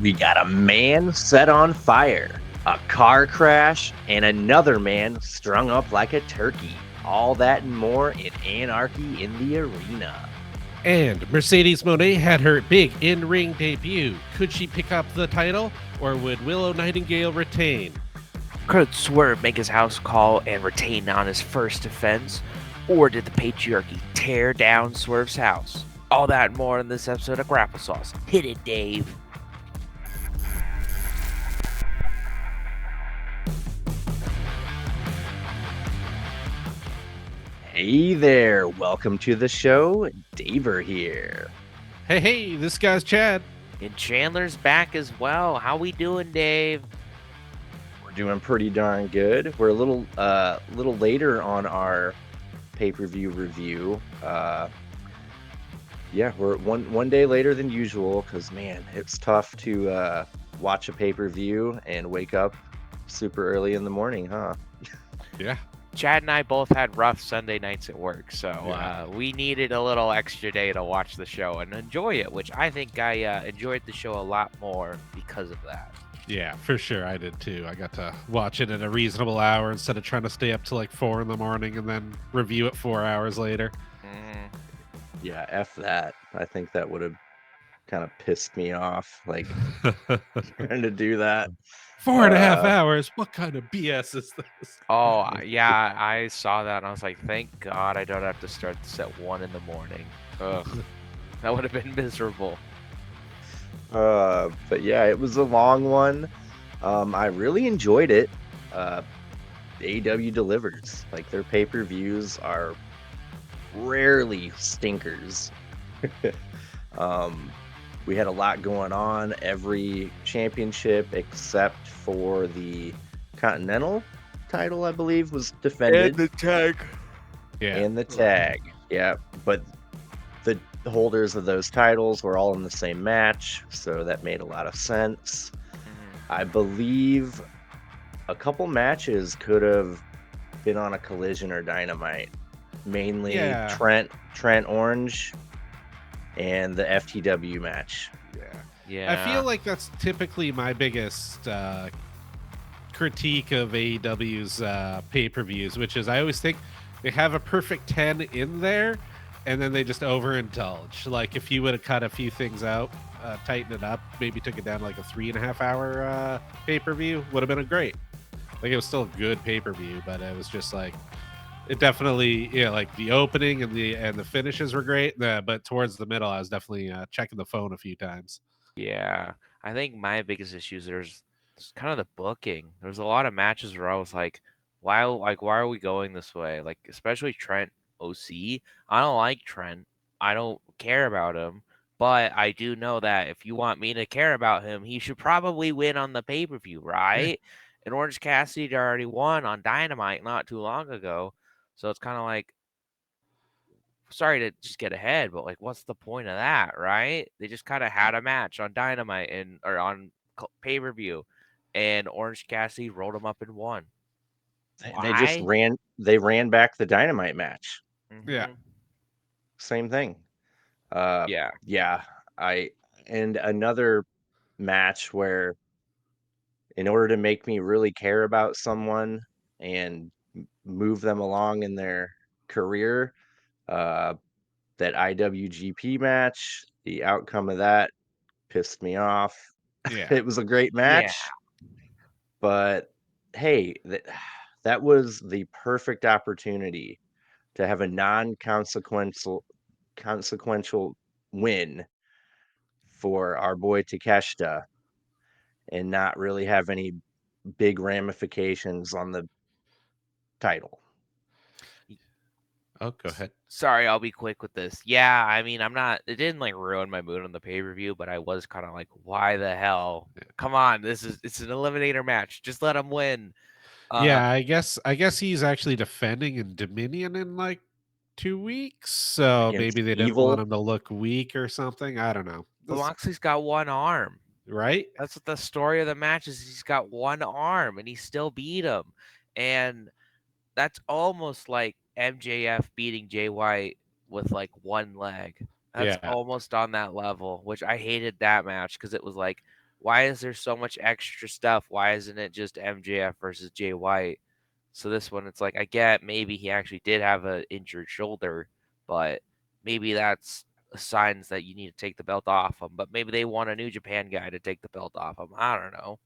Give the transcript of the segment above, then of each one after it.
We got a man set on fire, a car crash, and another man strung up like a turkey. All that and more in Anarchy in the Arena. And Mercedes Moné had her big in-ring debut. Could she pick up the title, or would Willow Nightingale retain? Could Swerve make his house call and retain on his first defense? Or did the patriarchy tear down Swerve's house? All that and more in this episode of Grapple-Sauce. Hit it, Dave. Hey there, welcome to the show. Daver here. Hey, this guy's Chad. And Chandler's back as well. How we doing, Dave? We're doing pretty darn good. We're a little later on our pay-per-view review. Yeah, we're one day later than usual because, man, it's tough to watch a pay-per-view and wake up super early in the morning, huh? Yeah. Chad and I both had rough Sunday nights at work, so we needed a little extra day to watch the show and enjoy it, which I think I enjoyed the show a lot more because of that. Yeah, for sure. I did too. I got to watch it at a reasonable hour instead of trying to stay up till like 4 in the morning and then review it 4 hours later. Yeah, F that. I think that would have kind of pissed me off, like trying to do that. 4.5 hours? What kind of BS is this? Oh, yeah, I saw that and I was like, thank God I don't have to start this at 1 in the morning. Ugh, that would have been miserable. But yeah, it was a long one. I really enjoyed it. AEW delivers. Like, their pay-per-views are rarely stinkers. We had a lot going on. Every championship except for the Continental title, I believe, was defended. And the tag. Yeah. And the tag. Yeah. But the holders of those titles were all in the same match, so that made a lot of sense. I believe a couple matches could have been on a Collision or Dynamite. Mainly Trent Orange and the FTW match. Yeah. I feel like that's typically my biggest critique of AEW's pay-per-views, which is I always think they have a perfect 10 in there, and then they just overindulge. Like, if you would have cut a few things out, tightened it up, maybe took it down to like a 3.5 hour pay-per-view, would have been great. Like, it was still a good pay-per-view, but it was just like, it definitely, like the opening and the finishes were great, but towards the middle, I was definitely checking the phone a few times. Yeah, I think my biggest issue is there's kind of the booking. There's a lot of matches where I was like, why are we going this way? Like, especially Trent OC. I don't like Trent. I don't care about him. But I do know that if you want me to care about him, he should probably win on the pay-per-view, right? And Orange Cassidy already won on Dynamite not too long ago. So it's kind of like, sorry to just get ahead, but like, what's the point of that, right? They just kind of had a match on Dynamite or on pay-per-view, and Orange Cassidy rolled him up and won. They just ran back the Dynamite match. Yeah. Same thing. Yeah. And another match where, in order to make me really care about someone and move them along in their career, that IWGP match, the outcome of that pissed me off. Yeah. It was a great match, but hey, that was the perfect opportunity to have a non-consequential win for our boy Takeshita and not really have any big ramifications on the title. Oh, go ahead. Sorry, I'll be quick with this. Yeah, I mean, it didn't like ruin my mood on the pay-per-view, but I was kind of like, why the hell? Come on, it's an eliminator match. Just let him win. Yeah, I guess he's actually defending in Dominion in like 2 weeks, so maybe they didn't want him to look weak or something. I don't know. But Moxley's got one arm. Right? That's what the story of the match is. He's got one arm and he still beat him. And that's almost like MJF beating Jay White with like one leg. That's almost on that level, which I hated that match because it was like, why is there so much extra stuff? Why isn't it just MJF versus Jay White? So this one, it's like I get maybe he actually did have an injured shoulder, but maybe that's signs that you need to take the belt off him. But maybe they want a New Japan guy to take the belt off him. I don't know.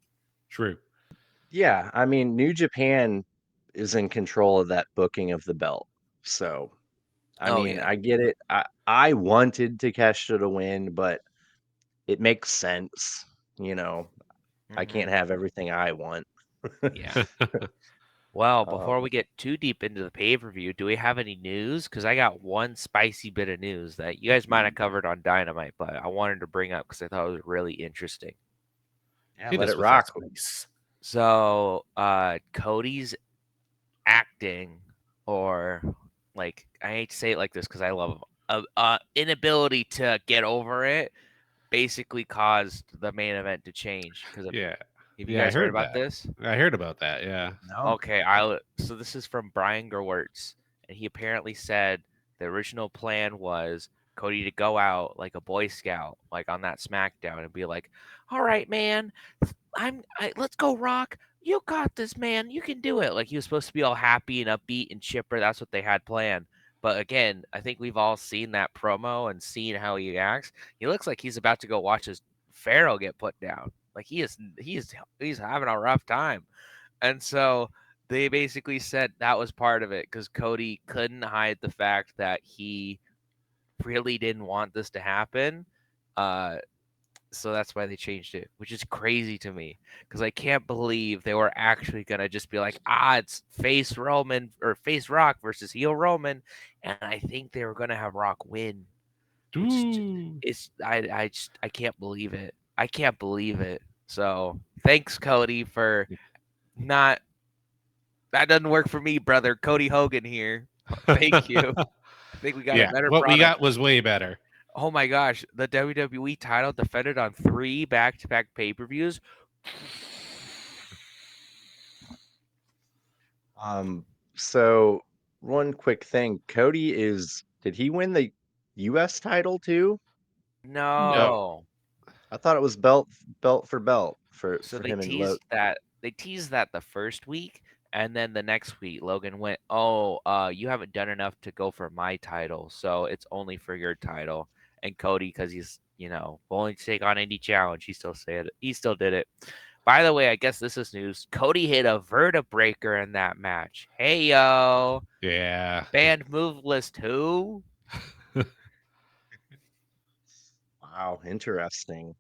True. Yeah, I mean, New Japan is in control of that booking of the belt. So, I Oh mean, yeah. I get it. I wanted Takeshita to win, but it makes sense. You know, I can't Hmm. have everything I want. Yeah. Well, before Um, we get too deep into the pay-per-view, do we have any news? Because I got one spicy bit of news that you guys might have covered on Dynamite, but I wanted to bring up because I thought it was really interesting. yeah, Hit let us it with that rock. spice. So, Cody's acting, or like, I hate to say it like this because I love him, inability to get over it basically caused the main event to change. Because Yeah. have you Yeah, I guys heard heard about that. this? I heard about that. Yeah. No. Okay, so this is from Brian Gerwertz, and he apparently said the original plan was Cody to go out like a Boy Scout, like on that SmackDown, and be like, "All right, man, let's go, Rock. You got this, man. You can do it." Like he was supposed to be all happy and upbeat and chipper. That's what they had planned. But again, I think we've all seen that promo and seen how he acts. He looks like he's about to go watch his Pharaoh get put down. Like he's having a rough time. And so they basically said that was part of it because Cody couldn't hide the fact that he really didn't want this to happen. Uh, so that's why they changed it, which is crazy to me because I can't believe they were actually gonna just be like, it's face Roman or face Rock versus heel Roman, and I think they were gonna have Rock win, which is Ooh. it's I can't believe it. I can't believe it. So thanks, Cody, for not that doesn't work for me, brother. Cody Hogan here. Thank you. I think we got a Yeah. better What we product. got was way better. Oh my gosh, the WWE title defended on 3 back-to-back pay-per-views. Um, so one quick thing, did he win the US title too? No. No. No. I thought it was belt for belt So for they him and Lo. teased that the first week, and then the next week Logan went, "Oh, you haven't done enough to go for my title, so it's only for your title." And Cody, because he's willing to take on any challenge, he still did it. By the way, I guess this is news. Cody hit a vertebreaker in that match. Hey yo, Yeah. banned move list who? Wow, interesting.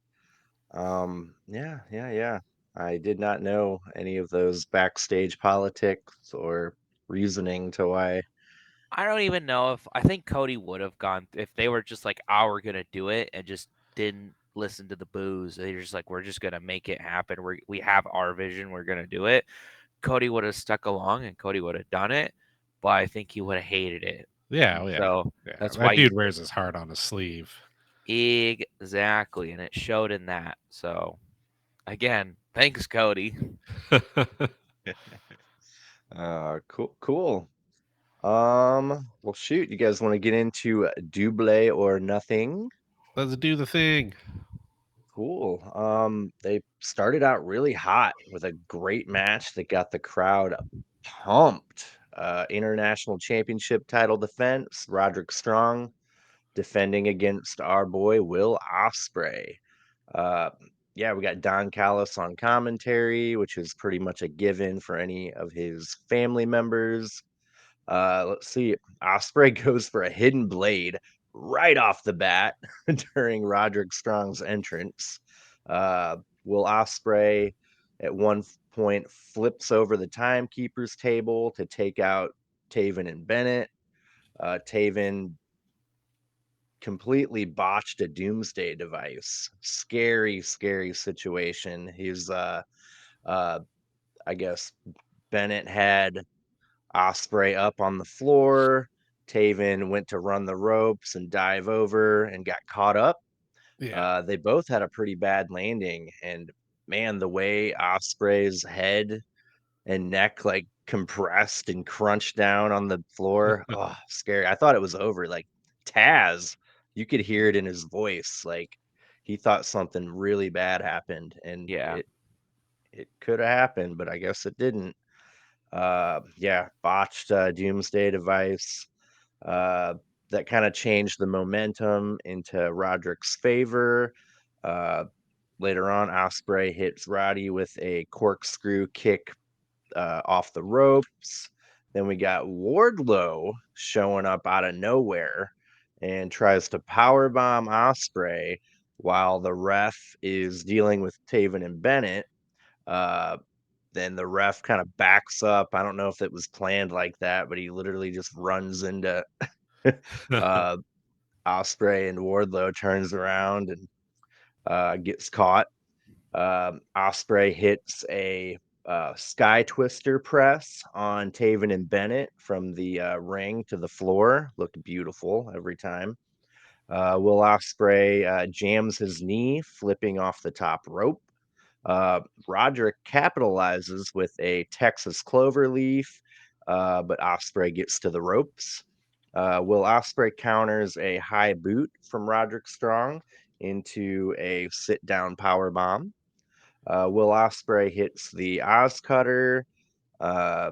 Yeah, yeah, yeah. I did not know any of those backstage politics or reasoning to why. I don't even know if I think Cody would have gone if they were just like, "Oh, we're gonna do it," and just didn't listen to the boos. They're just like, "We're just gonna make it happen. We have our vision. We're gonna do it." Cody would have stuck along, and Cody would have done it, but I think he would have hated it. Yeah. And Oh, yeah. so Yeah. that's That why he's dude wears his heart on his sleeve. exactly, and it showed in that. So again, thanks, Cody. Cool, cool. Well, shoot, you guys want to get into Double or Nothing? Let's do the thing. Cool. They started out really hot with a great match that got the crowd pumped. International Championship title defense, Roderick Strong defending against our boy Will Ospreay. Uh, yeah, we got Don Callis on commentary, which is pretty much a given for any of his family members. Let's see. Osprey goes for a hidden blade right off the bat during Roderick Strong's entrance. Will Osprey at one point flips over the timekeeper's table to take out Taven and Bennett. Taven completely botched a doomsday device. Scary, scary situation. Uh, I guess Bennett had Osprey up on the floor. Taven went to run the ropes and dive over and got caught up. Yeah. They both had a pretty bad landing, and man, the way Osprey's head and neck like compressed and crunched down on the floor, oh, scary. I thought it was over. Like Taz, you could hear it in his voice. Like he thought something really bad happened, and Yeah. it could have happened, but I guess it didn't. Yeah, botched Doomsday device. Uh, that kind of changed the momentum into Roderick's favor. Uh, Later on, Osprey hits Roddy with a corkscrew kick off the ropes. Then we got Wardlow showing up out of nowhere and tries to powerbomb Osprey while the ref is dealing with Taven and Bennett. Uh, then the ref kind of backs up. I don't know if it was planned like that, but he literally just runs into uh, Osprey, and Wardlow turns around and gets caught. Osprey hits a Sky Twister press on Taven and Bennett from the ring to the floor. Looked beautiful every time. Will Osprey jams his knee, flipping off the top rope. Roderick capitalizes with a Texas Cloverleaf, but Osprey gets to the ropes. Will Osprey counters a high boot from Roderick Strong into a sit-down power bomb. Will Osprey hits the Oz Cutter, uh,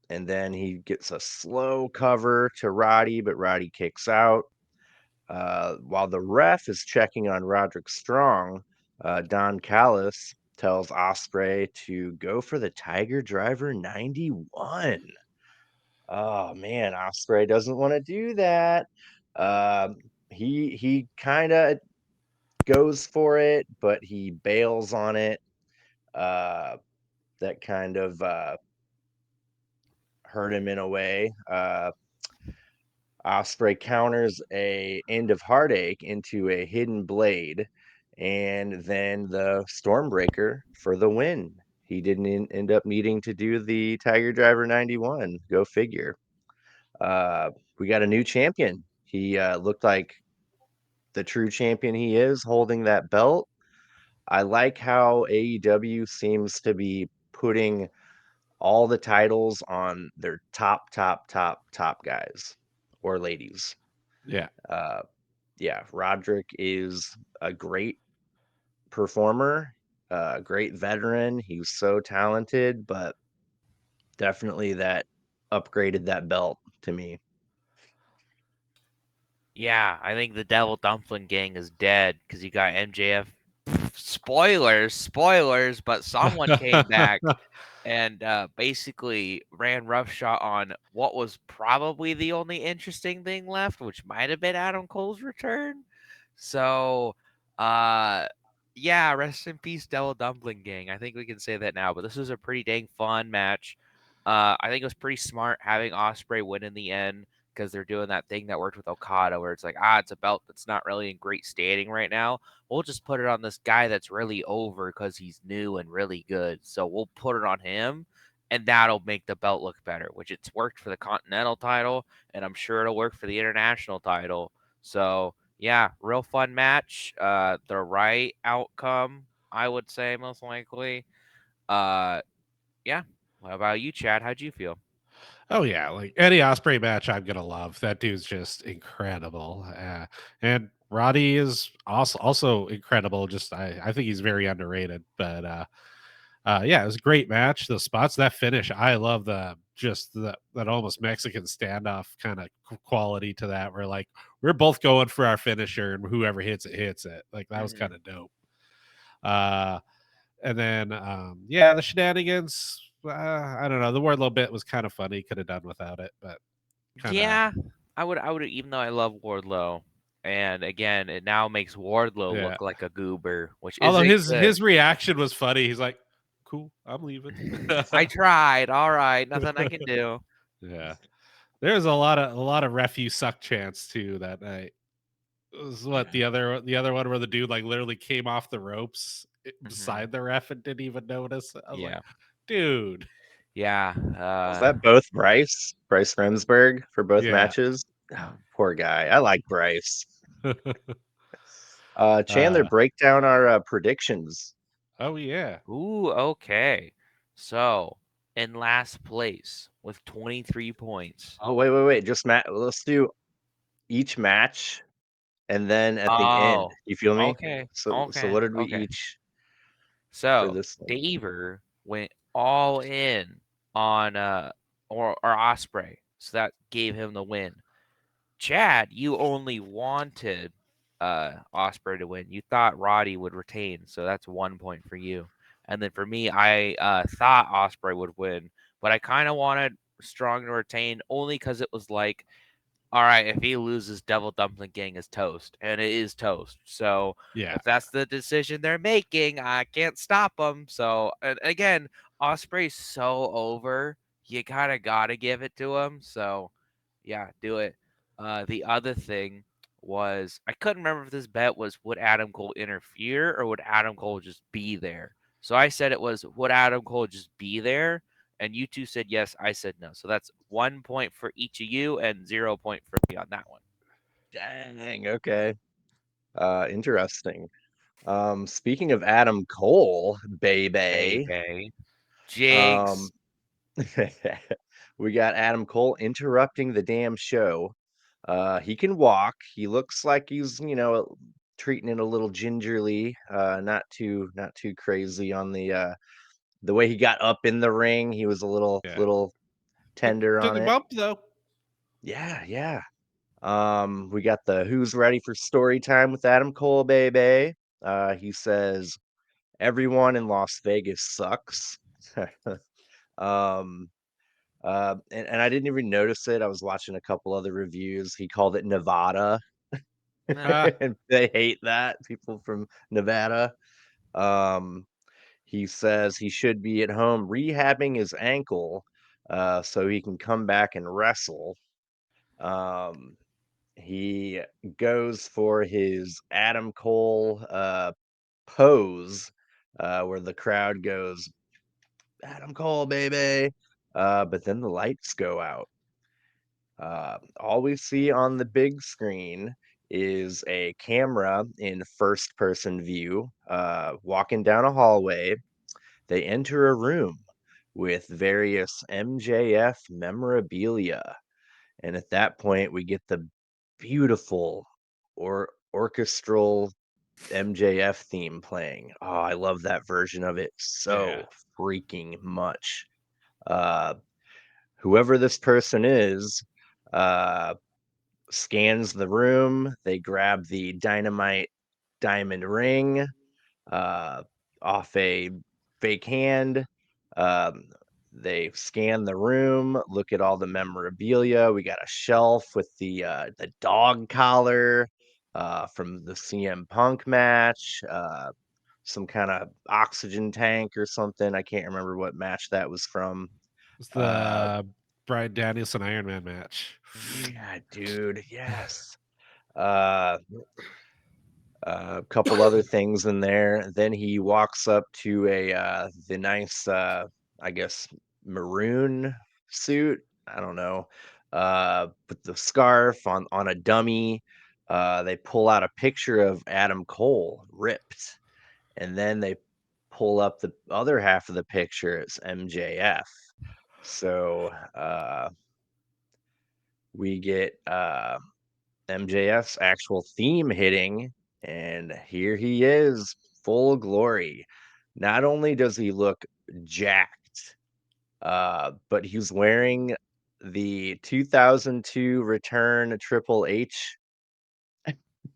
and then he gets a slow cover to Roddy, but Roddy kicks out. While the ref is checking on Roderick Strong, Don Callis tells Osprey to go for the Tiger Driver 91. Oh man, Osprey doesn't want to do that. Uh, he kind of goes for it, but he bails on it. Uh, that kind of hurt him in a way. Osprey counters a end of heartache into a hidden blade, and then the Stormbreaker for the win. He didn't end up needing to do the Tiger Driver 91. Go figure. Uh, we got a new champion. He looked like the true champion he is, holding that belt. I like how AEW seems to be putting all the titles on their top guys or ladies. Yeah. Uh, yeah, Roderick is a great performer, a great veteran. He's so talented, but definitely that upgraded that belt to me. Yeah, I think the Devil Dumpling Gang is dead because you got MJF. Spoilers, but someone came back and basically ran roughshod on what was probably the only interesting thing left, which might have been Adam Cole's return. So, uh, yeah, rest in peace, Devil Dumpling Gang. I think we can say that now. But this was a pretty dang fun match. I think it was pretty smart having Osprey win in the end because they're doing that thing that worked with Okada, where it's like, it's a belt that's not really in great standing right now. We'll just put it on this guy that's really over because he's new and really good. So we'll put it on him, and that'll make the belt look better, which it's worked for the Continental title, and I'm sure it'll work for the International title. So, yeah, real fun match. The right outcome, I would say, most likely. Uh, yeah. What about you, Chad? How'd you feel? Oh yeah, like any Osprey match, I'm gonna love. That dude's just incredible, and Roddy is also incredible. Just I think he's very underrated. But yeah, it was a great match. The spots, that finish, I love the just that almost Mexican standoff kind of quality to that. Where like we're both going for our finisher, and whoever hits it hits it. Like that was kind of dope. Uh, and then yeah, the shenanigans. I don't know. The Wardlow bit was kind of funny. Could have done without it, but kind of Yeah, I would, even though I love Wardlow, and again, it now makes Wardlow yeah. look like a goober, which Although isn't good. his reaction was funny. He's like, "Cool, I'm leaving." I tried. All right, nothing I can do. Yeah, there's a lot of ref you suck chants too that night. It was what the other one where the dude like literally came off the ropes Hmm. beside the ref and didn't even notice. I was like, Yeah, dude. yeah. Was that both Bryce Remsburg for both Yeah. matches? Oh, poor guy. I like Bryce. Chandler, uh, break down our predictions. oh yeah. Ooh, okay. So in last place with 23 points. Oh, wait. Just let's do each match and then at the end. Oh, You feel me? okay, So okay, what did we okay. each for So this one? Daver went all in on or Osprey, so that gave him the win. Chad, you only wanted Osprey to win. You thought Roddy would retain, so that's 1 point for you. And then for me, I thought Osprey would win, but I kind of wanted Strong to retain only because it was like, all right, if he loses, Devil Dumpling Gang is toast, and it is toast. So Yeah. if that's the decision they're making, I can't stop them. So and again, Osprey's so over, you kind of gotta give it to him. So yeah, do it. The other thing was I couldn't remember if this bet was would Adam Cole interfere or would Adam Cole just be there. So I said it was would Adam Cole just be there, and you two said yes. I said no. So that's 1 point for each of you and 0 point for me on that one. Dang, okay. Interesting. Speaking of Adam Cole, baby, Baby. um, Jinx. we got Adam Cole interrupting the damn show. He can walk. He looks like he's, treating it a little gingerly. Not too crazy on the way he got up in the ring. He was a little Yeah. little tender Took on a it. bump though. Yeah, yeah. We got the who's ready for story time with Adam Cole, baby. He says everyone in Las Vegas sucks. um, and I didn't even notice it. I was watching a couple other reviews. He called it Nevada, Ah, and they hate that people from Nevada. Um, he says he should be at home rehabbing his ankle, so he can come back and wrestle. Um, he goes for his Adam Cole pose, where the crowd goes, Adam Cole, baby. But then the lights go out. All we see on the big screen is a camera in first person view, walking down a hallway. They enter a room with various MJF memorabilia. And at that point, we get the beautiful orchestral MJF theme playing. Oh, I love that version of it yeah. so freaking much. Uh, Whoever this person is, uh, scans the room. They grab the dynamite diamond ring uh, off a fake hand. Um, they scan the room, look at all the memorabilia. We got a shelf with the dog collar from the CM Punk match. Some kind of oxygen tank or something. I can't remember what match that was from. It's Uh, the Bryan Danielson Iron Man match. yeah, dude. Yes. Uh, a couple other things in there. Then he walks up to the nice I guess maroon suit. I don't know. With the scarf on a dummy. They pull out a picture of Adam Cole ripped, and then they pull up the other half of the picture. It's MJF. So we get MJF's actual theme hitting, and here he is, full glory. Not only does he look jacked, but he's wearing the 2002 return Triple H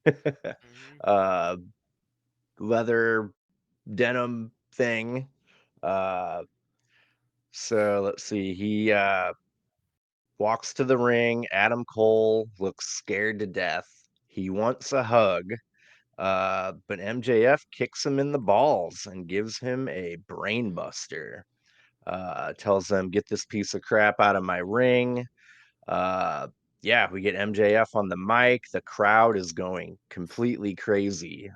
Mhm. uh, leather denim thing. Uh, so let's see. He walks to the ring. Adam Cole looks scared to death. He wants a hug. But MJF kicks him in the balls and gives him a brain buster. Tells them, get this piece of crap out of my ring. Uh, yeah, we get MJF on the mic. The crowd is going completely crazy.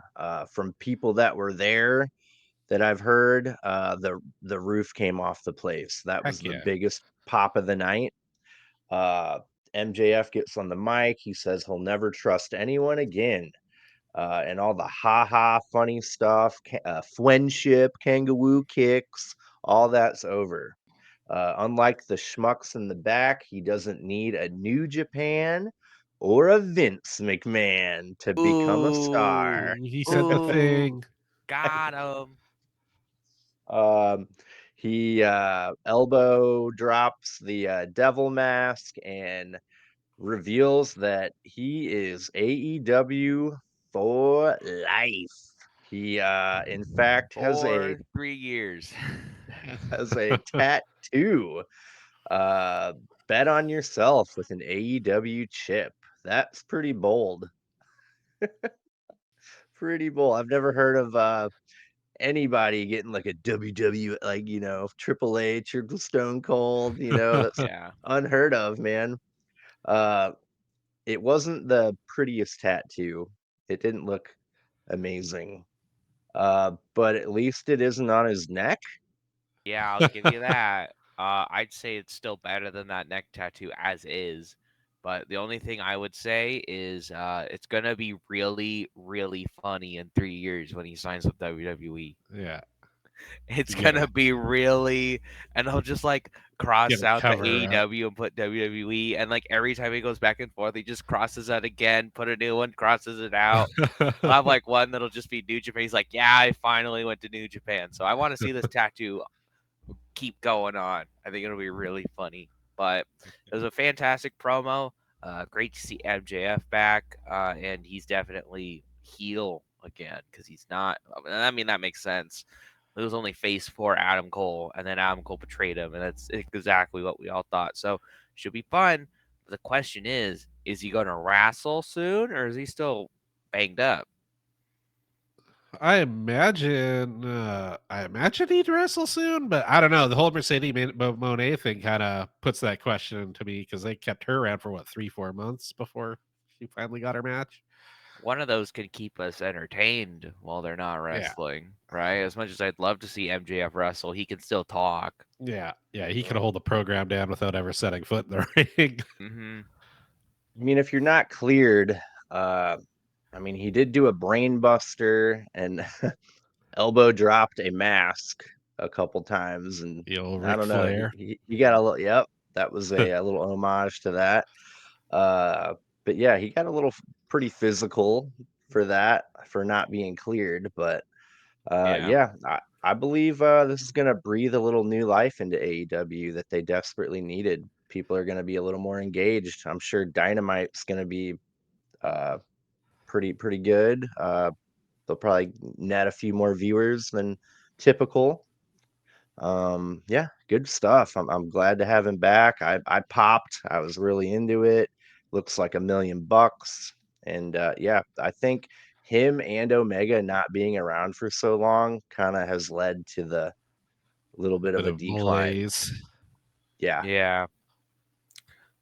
From people that were there that I've heard, the roof came off the place. That was Heck the yeah. biggest pop of the night. Uh, MJF gets on the mic. He says he'll never trust anyone again, and all the ha funny stuff, friendship, kangaroo kicks, all that's over. Unlike the schmucks in the back, he doesn't need a New Japan or a Vince McMahon to become a star. He said the Ooh, thing. got him. Um, he elbow drops the devil mask and reveals that he is AEW for life. He in fact For 3 years. has a tattoo. Uh Bet on yourself with an AEW chip. That's pretty bold. Pretty bold. I've never heard of anybody getting like a WW, like, Triple H or Stone Cold, that's Yeah. unheard of, man. Uh it wasn't the prettiest tattoo. It didn't look amazing. But at least it isn't on his neck. Yeah, I'll give you that. I'd say it's still better than that neck tattoo as is. But the only thing I would say is it's gonna be really, really funny in 3 years when he signs with WWE. Yeah, It's you gonna gotta be really, and he'll just like get cross a out the cover up. AEW and put WWE, and like every time he goes back and forth, he just crosses out again, put a new one, crosses it out. He'll have like one that'll just be New Japan. He's like, yeah, I finally went to New Japan, so I want to see this tattoo keep going on. I think it'll be really funny. But it was a fantastic promo. Great to see MJF back, and he's definitely heel again because he's not. I mean, that makes sense. It was only face for Adam Cole, and then Adam Cole betrayed him, and that's exactly what we all thought. So should be fun. But the question is he going to wrestle soon, or is he still banged up? I imagine he'd wrestle soon, but I don't know. The whole Monet thing kind of puts that question to me because they kept her around for what 3-4 months before she finally got her match. One of those can keep us entertained while they're not Yeah, wrestling, right? As much as I'd love to see MJF wrestle, he can still talk. yeah. He could hold the program down without ever setting foot in the ring. Hmm. I mean, if you're not cleared, uh, I mean, he did do a brain buster and elbow dropped a mask a couple times, and The old I Ric don't know. Flair. He got a little. Yep, that was a little homage to that. Uh, but yeah, he got a little pretty physical for that for not being cleared. But Yeah. yeah, I believe this is gonna breathe a little new life into AEW that they desperately needed. People are gonna be a little more engaged. I'm sure Dynamite's gonna be uh, pretty good. They'll probably net a few more viewers than typical. Yeah, good stuff. I'm glad to have him back. I popped. I was really into it. Looks like $1 million. And yeah, I think him and Omega not being around for so long kind of has led to the little bit of Bit a of decline. malaise. Yeah. Yeah.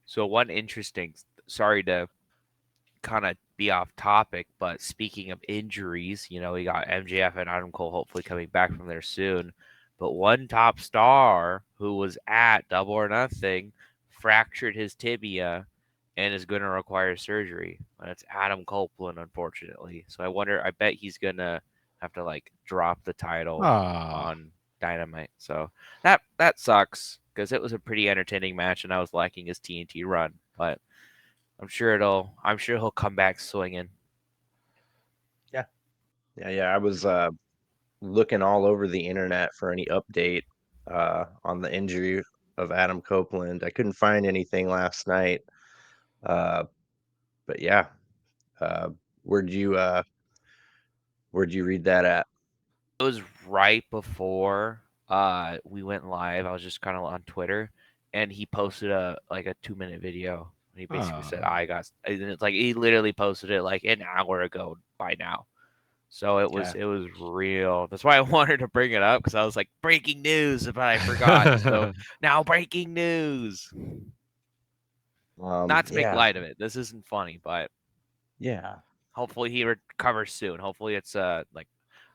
So one interesting, sorry to kind of be off topic, but speaking of injuries, we got MJF and Adam Cole hopefully coming back from there soon. But one top star who was at Double or Nothing fractured his tibia and is going to require surgery. And it's Adam Copeland, unfortunately. So I bet he's going to have to like drop the title Ah, on Dynamite. So that sucks because it was a pretty entertaining match and I was liking his TNT run. But I'm sure he'll come back swinging. Yeah. Yeah. I was looking all over the internet for any update on the injury of Adam Copeland. I couldn't find anything last night. Uh, but yeah, uh, where'd you uh, where'd you read that at? It was right before we went live. I was just kind of on Twitter, and he posted a 2 minute video. And he basically said, ah, "I got," and it's like he literally posted it like an hour ago by now. So it was Yeah. it was real. That's why I wanted to bring it up because I was like breaking news, but I forgot. So now breaking news. Not to make Yeah. light of it. This isn't funny, but Yeah. hopefully he recovers soon. Hopefully it's like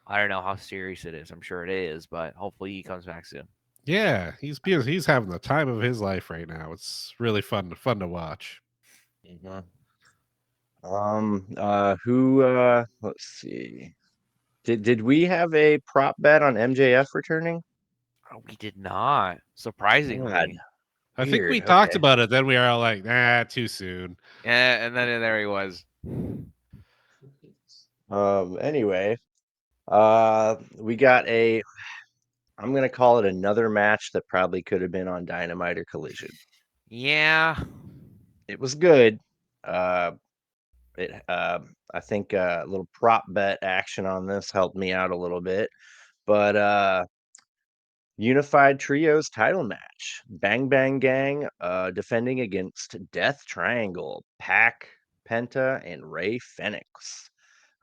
I don't know how serious it is. I'm sure it is, but hopefully he comes back soon. yeah. He's having the time of his life right now. It's really fun to watch. Mhm. Who let's see. Did we have a prop bet on MJF returning? We did not, God. surprisingly. I think we Weird. talked Okay. about it. Then we are all like, nah, too soon. Yeah, and then there he was. Anyway, we got a. I'm gonna call it another match that probably could have been on Dynamite or Collision. Yeah. It was good. Uh, I think a little prop bet action on this helped me out a little bit. But Unified Trios title match. Bang Bang Gang defending against Death Triangle, Pac, Penta, and Ray Fenix.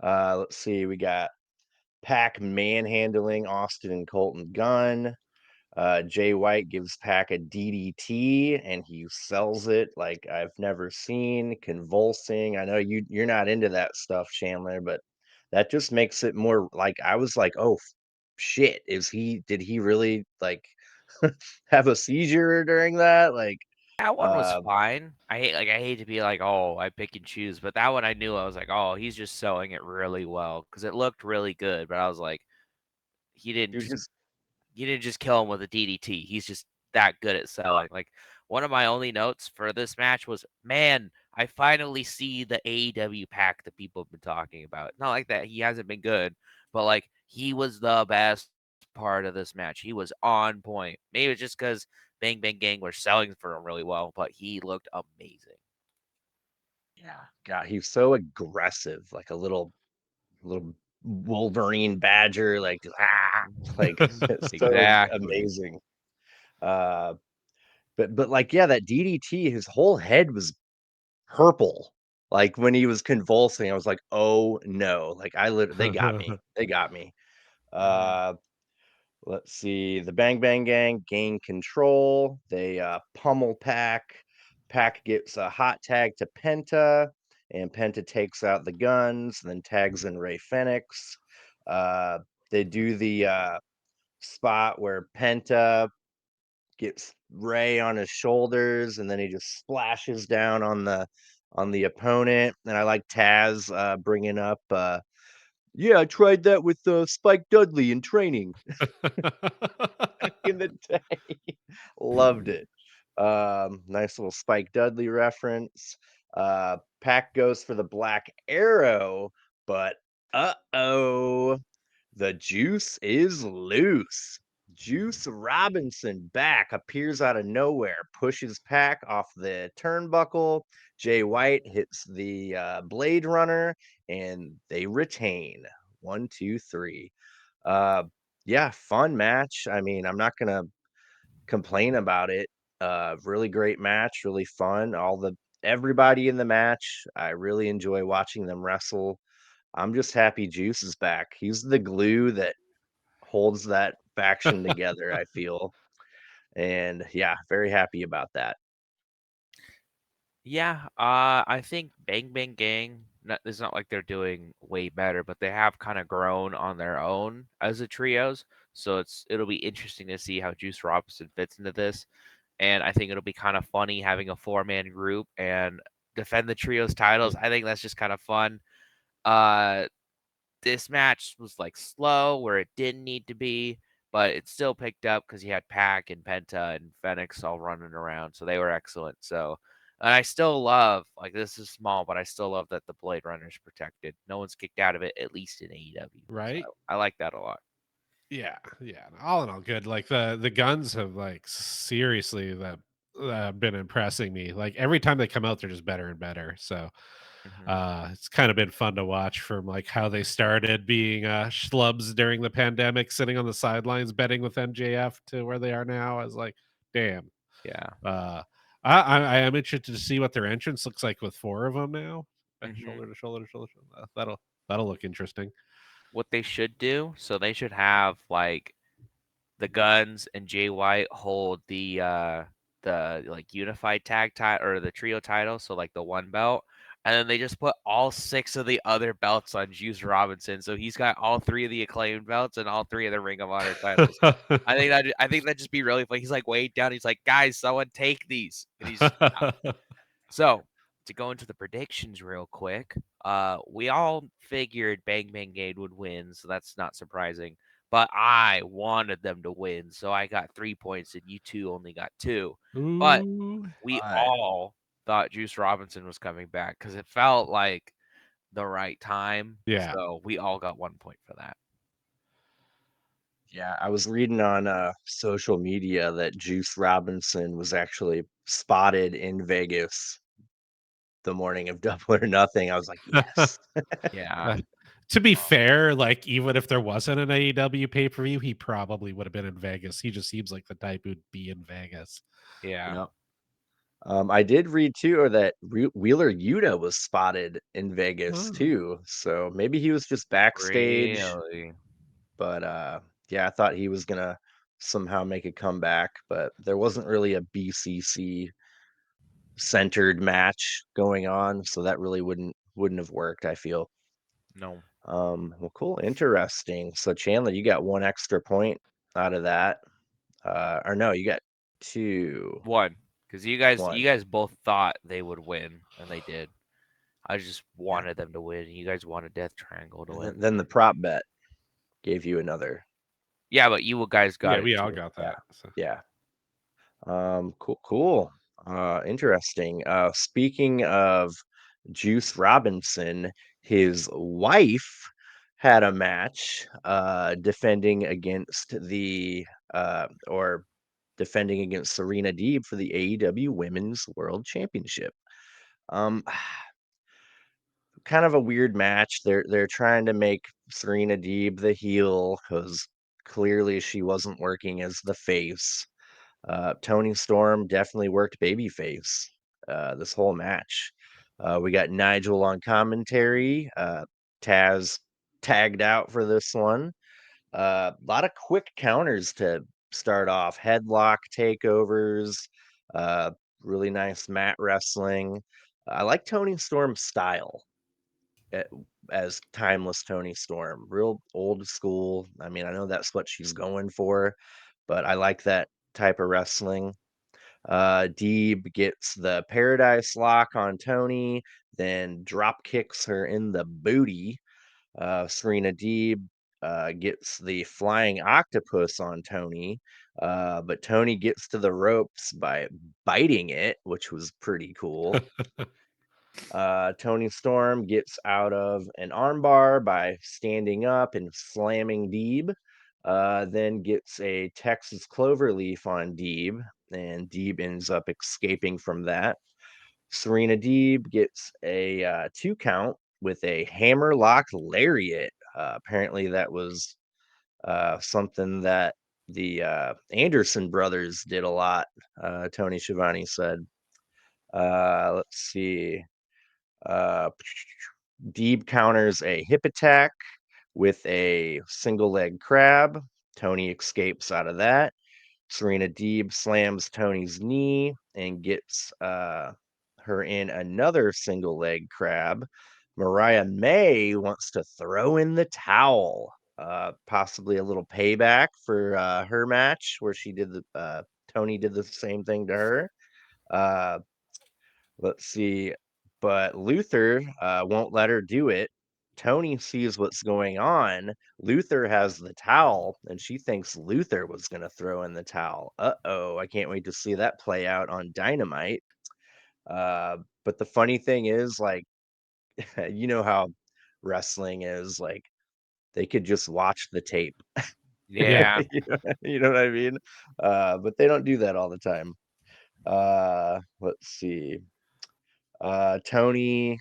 Let's see, we got Pac manhandling Austin and Colton Gunn. Jay White gives Pac a DDT and he sells it like I've never seen, convulsing. I know you're not into that stuff, Chandler, but that just makes it more like I was like, oh shit, did he really like have a seizure during that? Like, That one was uh, fine. I hate to be like, oh, I pick and choose, but that one I knew I was like, oh, he's just selling it really well because it looked really good. But I was like, he didn't dude, just just you didn't just kill him with a DDT. He's just that good at selling. Like one of my only notes for this match was, man, I finally see the AEW pack that people have been talking about. Not like that he hasn't been good, but like he was the best part of this match. He was on point. Maybe it's just because Bang Bang Gang were selling for him really well, but he looked amazing. yeah, God, he's so aggressive, like a little Wolverine badger, like like it's so Exactly. amazing. Uh, but like yeah, that DDT, his whole head was purple. Like when he was convulsing, I was like, oh no, like they got me, they got me. Hmm. Uh, let's see, the Bang Bang Gang gain control. They pummel Pack. Pack gets a hot tag to Penta, and Penta takes out the guns, then tags in Ray Fenix. Uh, they do the spot where Penta gets Ray on his shoulders, and then he just splashes down on the opponent. And I like Taz bringing up, yeah, I tried that with Spike Dudley in training back in the day. Loved it. Nice little Spike Dudley reference. Pac goes for the Black Arrow, but uh-oh, the juice is loose. Juice Robinson back appears out of nowhere, pushes Pac off the turnbuckle. Jay White hits the Blade Runner, and they retain. 1, 2, 3. Uh, yeah, fun match. I mean, I'm not gonna complain about it. Really great match, really fun. Everybody in the match, I really enjoy watching them wrestle. I'm just happy Juice is back. He's the glue that holds that faction together, I feel. And yeah, very happy about that. Yeah, I think Bang Bang Gang. It's not like they're doing way better, but they have kind of grown on their own as a trios. So it'll be interesting to see how Juice Robinson fits into this, and I think it'll be kind of funny having a 4-man group and defend the trios titles. I think that's just kind of fun. Uh, this match was like slow where it didn't need to be, but it still picked up because you had Pac and Penta and Phoenix all running around, so they were excellent. So, and I still love like this is small, but I still love that the Blade Runner's protected. No one's kicked out of it, at least in AEW. So Right? I like that a lot. Yeah, yeah. All in all, good. Like the guns have like seriously that been impressing me. Like every time they come out, they're just better and better. So Hmm. it's kind of been fun to watch from like how they started being schlubs during the pandemic, sitting on the sidelines betting with MJF to where they are now. I was like, damn. Yeah. Uh, I am interested to see what their entrance looks like with four of them now, Hmm. shoulder to shoulder to shoulder. That'll look interesting. What they should do, so they should have like the Guns and Jay White hold the like unified tag title or the trio title, so like the one belt, and then they just put all six of the other belts on Juice Robinson, so he's got all three of the acclaimed belts and all three of the Ring of Honor titles. I think that just be really funny. He's like way down. He's like, guys, someone take these, and he's so to go into the predictions real quick. We all figured Bang Bang Gate would win, so that's not surprising. but I wanted them to win, so I got 3 points and you two only got 2. But Ooh. we But all thought Juice Robinson was coming back because it felt like the right time. Yeah. So we all got 1 point for that. yeah, I was reading on social media that Juice Robinson was actually spotted in Vegas the morning of Double or Nothing. I was like, yes. Yeah. To be fair, like even if there wasn't an AEW pay-per-view, he probably would have been in Vegas. He just seems like the type who'd be in Vegas. Yeah. Yep. I did read too, or that Wheeler Yuta was spotted in Vegas Oh. too. So maybe he was just backstage, Really? but yeah, I thought he was gonna somehow make a comeback, but there wasn't really a BCC centered match going on, so that really wouldn't have worked, I feel. No. Well, cool, interesting. So Chandler, you got one extra point out of that. Or no, you got two. 1. Because you One. guys both thought they would win, and they did. I just Yeah. wanted them to win, and you guys wanted Death Triangle to And win. then the prop bet gave you another. Yeah, but you guys got Yeah, it we all too. got Yeah. that. So. Yeah. Cool. Interesting. Speaking of Juice Robinson, his wife had a match defending against or defending against Serena Deeb for the AEW Women's World Championship. Um Kind of a weird match. They're trying to make Serena Deeb the heel because clearly she wasn't working as the face. Tony Storm definitely worked babyface this whole match. We got Nigel on commentary. Taz tagged out for this one. A lot of quick counters to start off. Headlock takeovers. Uh, really nice mat wrestling. I like Tony Storm's style a- as timeless Tony Storm. Real old school. I mean, I know that's what she's going for, but I like that type of wrestling. Deeb gets the Paradise Lock on Tony, then drop kicks her in the booty. Serena Deeb gets the Flying Octopus on Tony, but Tony gets to the ropes by biting it, which was pretty cool. Tony Storm gets out of an armbar by standing up and slamming Deeb. Then gets a Texas Cloverleaf on Deeb, and Deeb ends up escaping from that. Serena Deeb gets a 2 count with a hammerlock lariat. Apparently, that was something that the Anderson brothers did a lot. Tony Schiavone said. Let's see. Uh, Deeb counters a hip attack with a single leg crab. Tony escapes out of that. Serena Deeb slams Tony's knee and gets her in another single leg crab. Mariah May wants to throw in the towel. Possibly a little payback for her match where she did the Tony did the same thing to her. Uh, Let's see. But Luther won't let her do it. Tony sees what's going on. Luther has the towel, and she thinks Luther was going to throw in the towel. Uh-oh, I can't wait to see that play out on Dynamite. But the funny thing is, like, you know how wrestling is, like, they could just watch the tape. Yeah. Yeah. You know what I mean? But they don't do that all the time. Let's see. Tony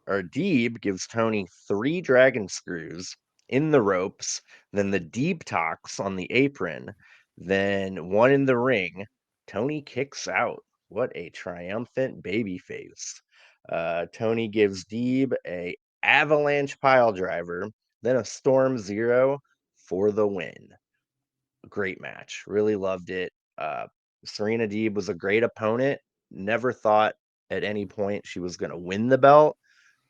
or Deeb gives Tony 3 dragon screws in the ropes, then the Deeb talks on the apron, then one in the ring. Tony kicks out. What a triumphant baby face. Tony gives Deeb a avalanche pile driver, then a storm zero for the win. Great match. Really loved it. Serena Deeb was a great opponent. Never thought at any point she was going to win the belt,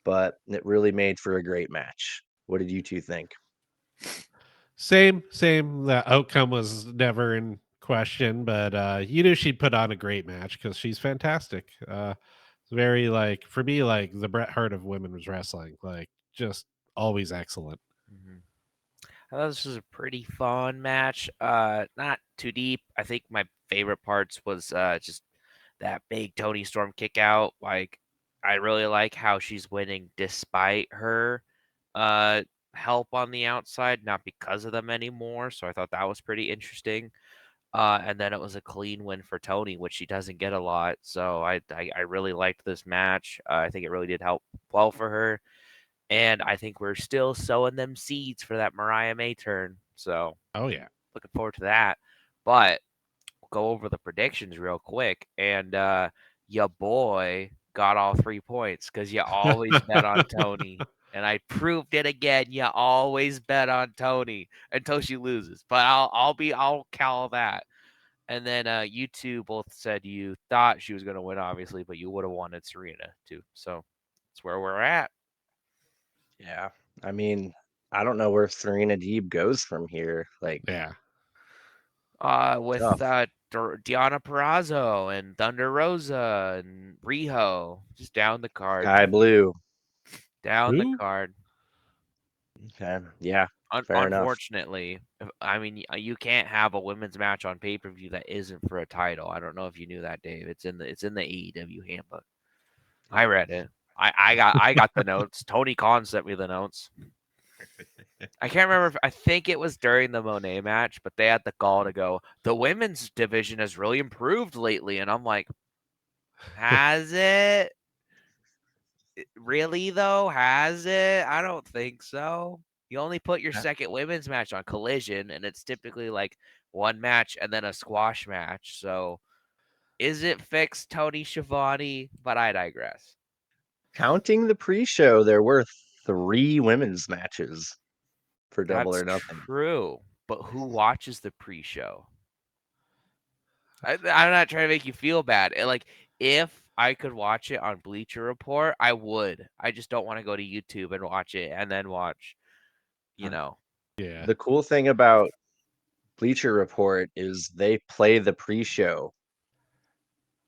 but it really made for a great match. What did you two think? Same. The outcome was never in question, but you knew she'd put on a great match because she's fantastic. It's very like for me, like the Bret Hart of women's wrestling, like just always excellent. Mhm. I thought this was a pretty fun match. Not too deep. I think my favorite parts was just that big Tony Storm kick out. Like, I really like how she's winning despite her uh help on the outside, not because of them anymore. So I thought that was pretty interesting. And then it was a clean win for Tony, which she doesn't get a lot. So I really liked this match. I think it really did help well for her. And I think we're still sowing them seeds for that Mariah May turn. So Oh yeah. looking forward to that. But we'll go over the predictions real quick. And your boy got all 3 points because you always bet on Tony. And I proved it again. You always bet on Tony until she loses. But I'll call that. And then you two both said you thought she was gonna win, obviously, but you would have wanted Serena too. So that's where we're at. Yeah. I mean, I don't know where Serena Deeb goes from here. Like, Yeah. With tough. Deanna Perrazzo and Thunder Rosa and Riho, just down the card, Sky Blue. down the Who? card. Okay. Yeah. Fair enough. Unfortunately, I mean, you can't have a women's match on pay per view that isn't for a title. I don't know if you knew that, Dave. It's in the AEW handbook. I Yeah. read it. I got the notes. Tony Khan sent me the notes. I can't remember I think it was during the Monet match, but they had the gall to go, the women's division has really improved lately. And I'm like, has it? Really though? Has it? I don't think so. You only put your Uh, second women's match on Collision, and it's typically like one match and then a squash match. So is it fixed, Tony Schiavone? But I digress. Counting the pre-show, there were 3 women's matches for Double That's or Nothing. true. But who watches the pre-show? I'm not trying to make you feel bad. Like, if I could watch it on Bleacher Report, I would. I just don't want to go to YouTube and watch it and then watch, you Uh, know. Yeah. The cool thing about Bleacher Report is they play the pre-show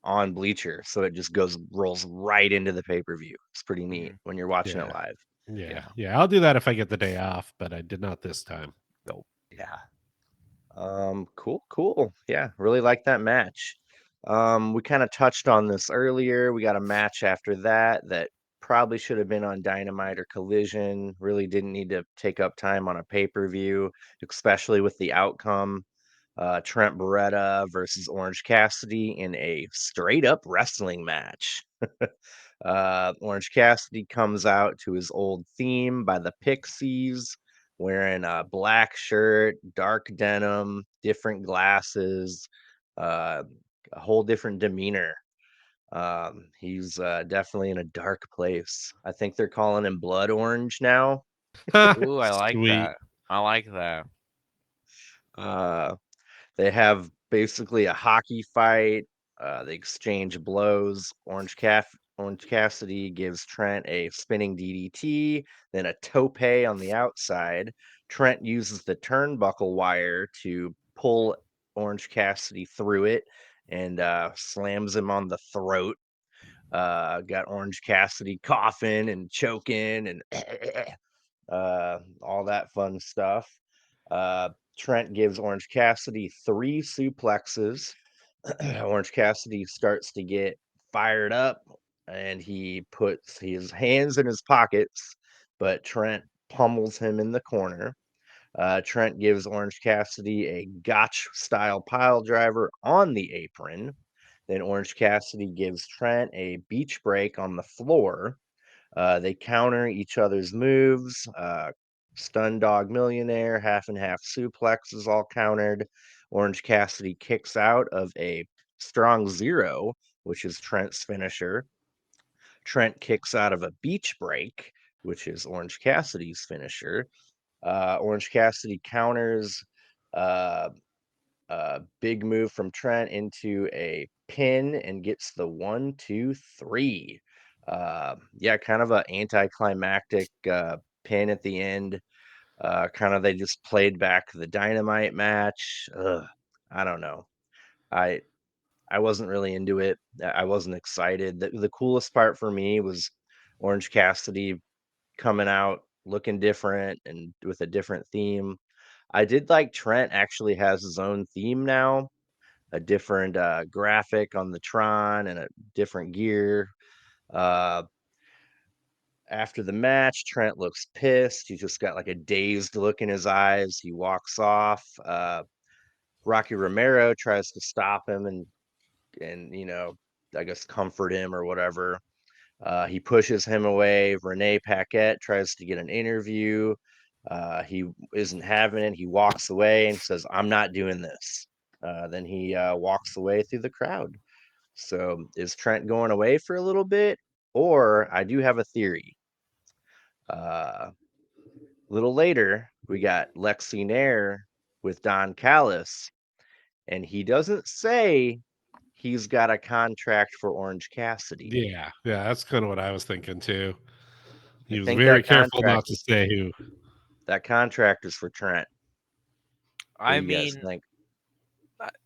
on Bleacher, so it just rolls right into the pay-per-view. It's pretty neat Mhm. when you're watching it Yeah. live. Yeah. Yeah. Yeah. I'll do that if I get the day off, but I did not this time. Nope. Yeah. Cool. Yeah, really like that match. We kind of touched on this earlier. We got a match after that probably should have been on Dynamite or Collision. Really didn't need to take up time on a pay-per-view, especially with the outcome. Trent Beretta versus Orange Cassidy in a straight up wrestling match. Orange Cassidy comes out to his old theme by the Pixies, wearing a black shirt, dark denim, different glasses, uh, a whole different demeanor. He's definitely in a dark place. I think they're calling him Blood Orange now. Ooh, I like Sweet. that. I like that. Uh, They have basically a hockey fight. They exchange blows. Orange Cassidy gives Trent a spinning DDT, then a tope on the outside. Trent uses the turnbuckle wire to pull Orange Cassidy through it and slams him on the throat. Got Orange Cassidy coughing and choking and all that fun stuff. Uh, Trent gives Orange Cassidy 3 suplexes. Orange Cassidy starts to get fired up and he puts his hands in his pockets, but Trent pummels him in the corner. Trent gives Orange Cassidy a gotch style pile driver on the apron. Then Orange Cassidy gives Trent a beach break on the floor. They counter each other's moves. Stun Dog Millionaire, half and half suplex is all countered. Orange Cassidy kicks out of a Strong Zero, which is Trent's finisher. Trent kicks out of a Beach Break, which is Orange Cassidy's finisher. Orange Cassidy counters uh, a big move from Trent into a pin and gets the 1, 2, 3. Yeah, kind of a anticlimactic pin at the end. Kind of they just played back the Dynamite match. I don't know. I I wasn't really into it. I wasn't excited. The coolest part for me was Orange Cassidy coming out looking different and with a different theme. I did like Trent actually has his own theme now, a different graphic on the Tron and a different gear. Uh, After the match, Trent looks pissed. He's just got like a dazed look in his eyes. He walks off. Rocky Romero tries to stop him and I guess comfort him or whatever. He pushes him away. Renee Paquette tries to get an interview. He isn't having it. He walks away and says, "I'm not doing this." Then he walks away through the crowd. So is Trent going away for a little bit? Or I do have a theory. A little later, we got Lexi Nair with Don Callis, and he doesn't say he's got a contract for Orange Cassidy. Yeah, that's kind of what I was thinking too. I He was think very careful not to say who. that contract is for Trent. What I do you guys mean, think?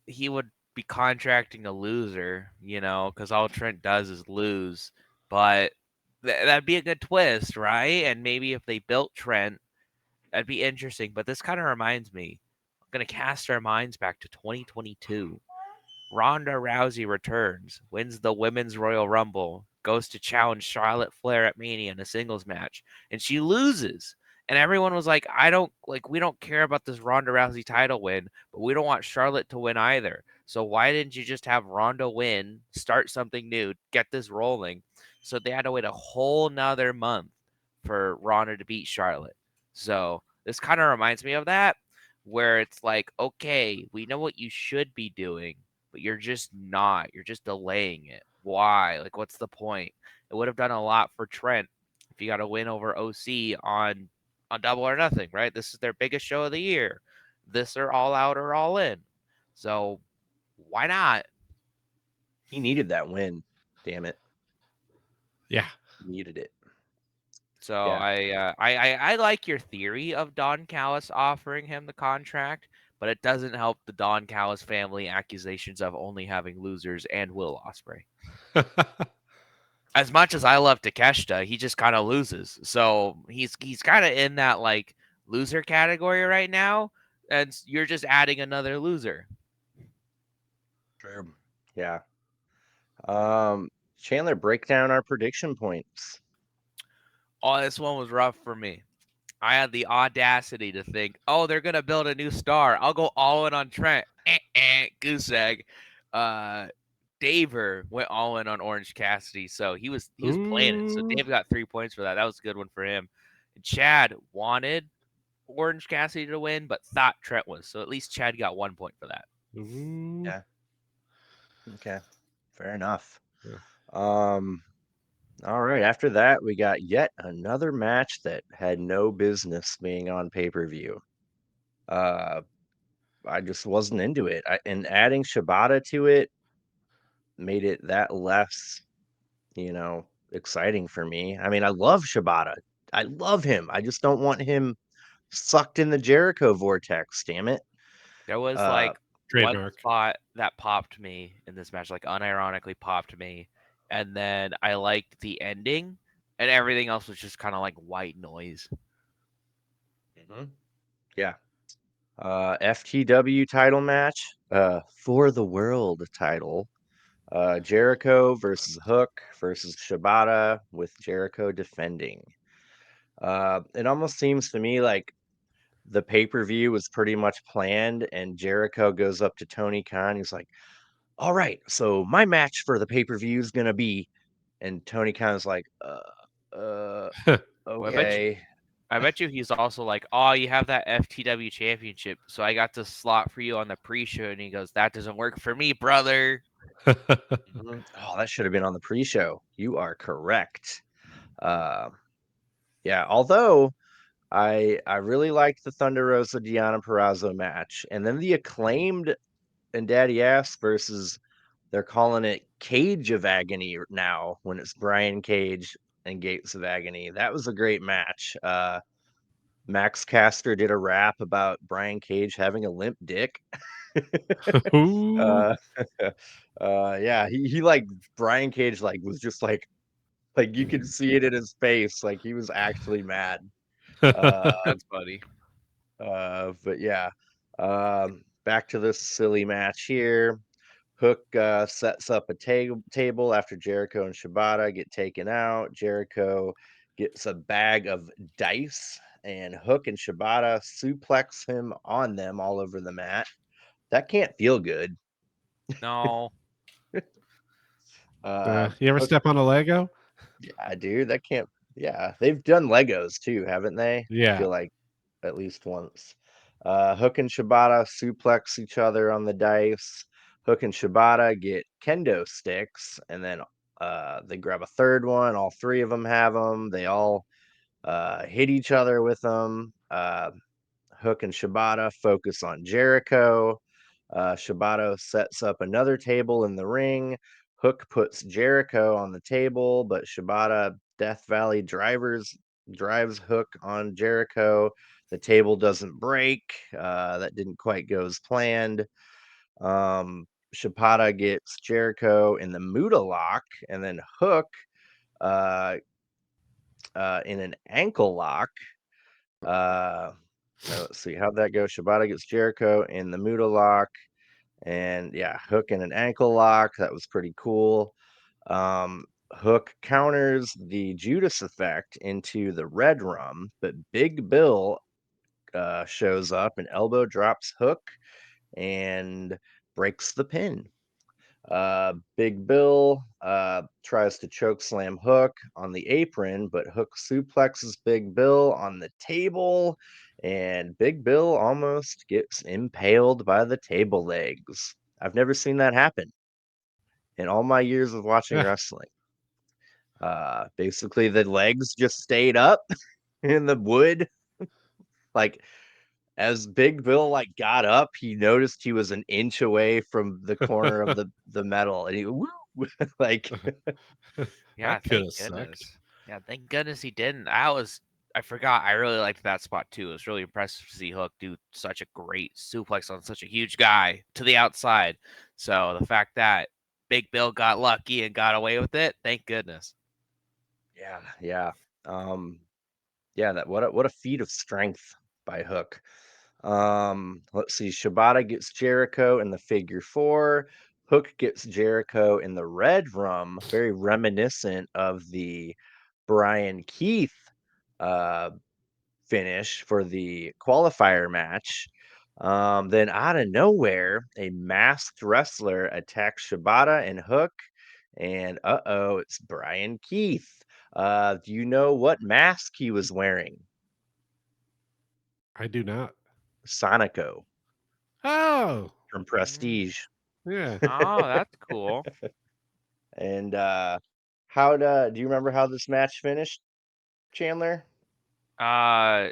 he would be contracting a loser, because all Trent does is lose. But that'd be a good twist, right? And maybe if they built Trent, that'd be interesting. But this kind of reminds me, I'm going to cast our minds back to 2022. Ronda Rousey returns, wins the Women's Royal Rumble, goes to challenge Charlotte Flair at Mania in a singles match, and she loses. And everyone was like, we don't care about this Ronda Rousey title win, but we don't want Charlotte to win either. So why didn't you just have Ronda win, start something new, get this rolling? So they had to wait a whole nother month for Ronda to beat Charlotte. So this kind of reminds me of that, where it's like, okay, we know what you should be doing, but you're just not. You're just delaying it. Why? Like, what's the point? It would have done a lot for Trent if you got a win over OC on Double or Nothing, right? This is their biggest show of the year. This or All Out or All In. So why not? He needed that win. Damn it. Yeah. He needed it. So Yeah. I like your theory of Don Callis offering him the contract, but it doesn't help the Don Callis family accusations of only having losers and Will Ospreay. As much as I love Takeshita, he just kind of loses. So he's kind of in that like loser category right now, and you're just adding another loser. True. Yeah. Chandler, break down our prediction points. Oh, this one was rough for me. I had the audacity to think, oh, they're gonna build a new star. I'll go all in on Trent. Goose egg. Daver went all in on Orange Cassidy, so he was playing it. So Dave got 3 points for that. That was a good one for him. And Chad wanted Orange Cassidy to win, but thought Trent was. So at least Chad got 1 point for that. Yeah. Okay. Fair enough. Yeah. All right. After that, we got yet another match that had no business being on pay-per-view. I just wasn't into it. And adding Shibata to it made it that less, exciting for me. I mean, I love Shibata. I love him. I just don't want him sucked in the Jericho vortex, damn it. There was Uh, like one Trademark. spot that popped me in this match, like unironically popped me. And then I liked the ending, and everything else was just kind of like white noise. yeah. FTW title match, for the world title. Jericho versus Hook versus Shibata with Jericho defending. It almost seems to me like the pay-per-view was pretty much planned, and Jericho goes up to Tony Khan. He's like, "All right, so my match for the pay-per-view is gonna be," and Tony Khan's like, uh, Well, okay." I bet you he's also like, oh, you have that FTW championship, so I got the slot for you on the pre-show, and he goes, that doesn't work for me, brother. Mhm. Oh, that should have been on the pre-show. You are correct. Uh, yeah, although I really liked the Thunder Rosa Deonna Purrazzo match, and then the Acclaimed and Daddy Ass versus, they're calling it Cage of Agony now when it's Brian Cage and Gates of Agony. That was a great match. Max Caster did a rap about Brian Cage having a limp dick. Ooh. uh, yeah, he like Brian Cage like was just like you could see it in his face, like he was actually mad. Uh, That's funny. But yeah, back to this silly match here. Hook sets up a table after Jericho and Shibata get taken out. Jericho gets a bag of dice, and Hook and Shibata suplex him on them all over the mat. That can't feel good. No. You ever Hook, step on a Lego? yeah, dude, that can't. Yeah, they've done Legos too, haven't they? I Yeah. feel like at least once. Hook and Shibata suplex each other on the dice. Hook and Shibata get kendo sticks, and then they grab a third one. All three of them have them. They all hit each other with them. Hook and Shibata focus on Jericho. Shibata sets up another table in the ring. Hook puts Jericho on the table, but Shibata Death Valley drives Hook on Jericho. The table doesn't break. That didn't quite go as planned. Shibata gets Jericho in the Muda lock, and then Hook uh, in an ankle lock. Uh, let's see how'd that go. Shibata gets Jericho in the Muda lock, and yeah, Hook in an ankle lock. That was pretty cool. Hook counters the Judas effect into the Red Rum, but Big Bill shows up and elbow drops Hook and breaks the pin. Big Bill tries to choke slam Hook on the apron, but Hook suplexes Big Bill on the table, and Big Bill almost gets impaled by the table legs. I've never seen that happen in all my years of watching Yeah. wrestling. Basically, the legs just stayed up in the wood. Like, as Big Bill like got up, he noticed he was an inch away from the corner of the metal, and he woo, like Yeah, That could thank have sucked. goodness. Yeah, thank goodness he didn't. I forgot. I really liked that spot too. It was really impressive to see Hook do such a great suplex on such a huge guy to the outside. So the fact that Big Bill got lucky and got away with it, thank goodness. yeah. Um, yeah, that what a feat of strength by Hook. Let's see. Shibata gets Jericho in the figure four. Hook gets Jericho in the red rum, very reminiscent of the Brian Keith uh, finish for the qualifier match. Then out of nowhere, a masked wrestler attacks Shibata and Hook, and it's Brian Keith. Do you know what mask he was wearing? I do not. Sonico Oh, from Mm. Prestige. yeah. Oh, that's cool. And do you remember how this match finished, Chandler? Uh,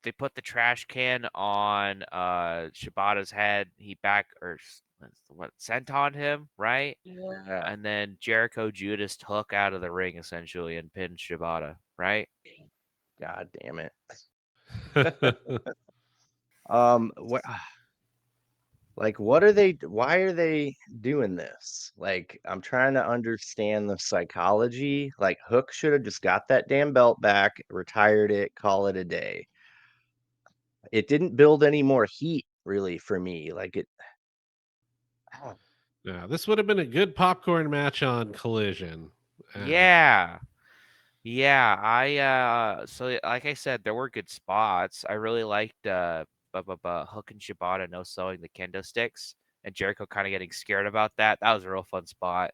they put the trash can on Shibata's head. He back or what sent on him, right? Yeah. And then Jericho Judas Hook out of the ring essentially and pinned Shibata, right? God damn it. What like why are they doing this? Like I'm trying to understand the psychology. Like Hook should have just got that damn belt back, retired it, call it a day. It didn't build any more heat really for me. Like it Yeah, this would have been a good popcorn match on Collision. Uh, Yeah. Yeah, so like I said, there were good spots. I really liked Hook and Shibata no sewing the kendo sticks and Jericho kind of getting scared about that. That was a real fun spot.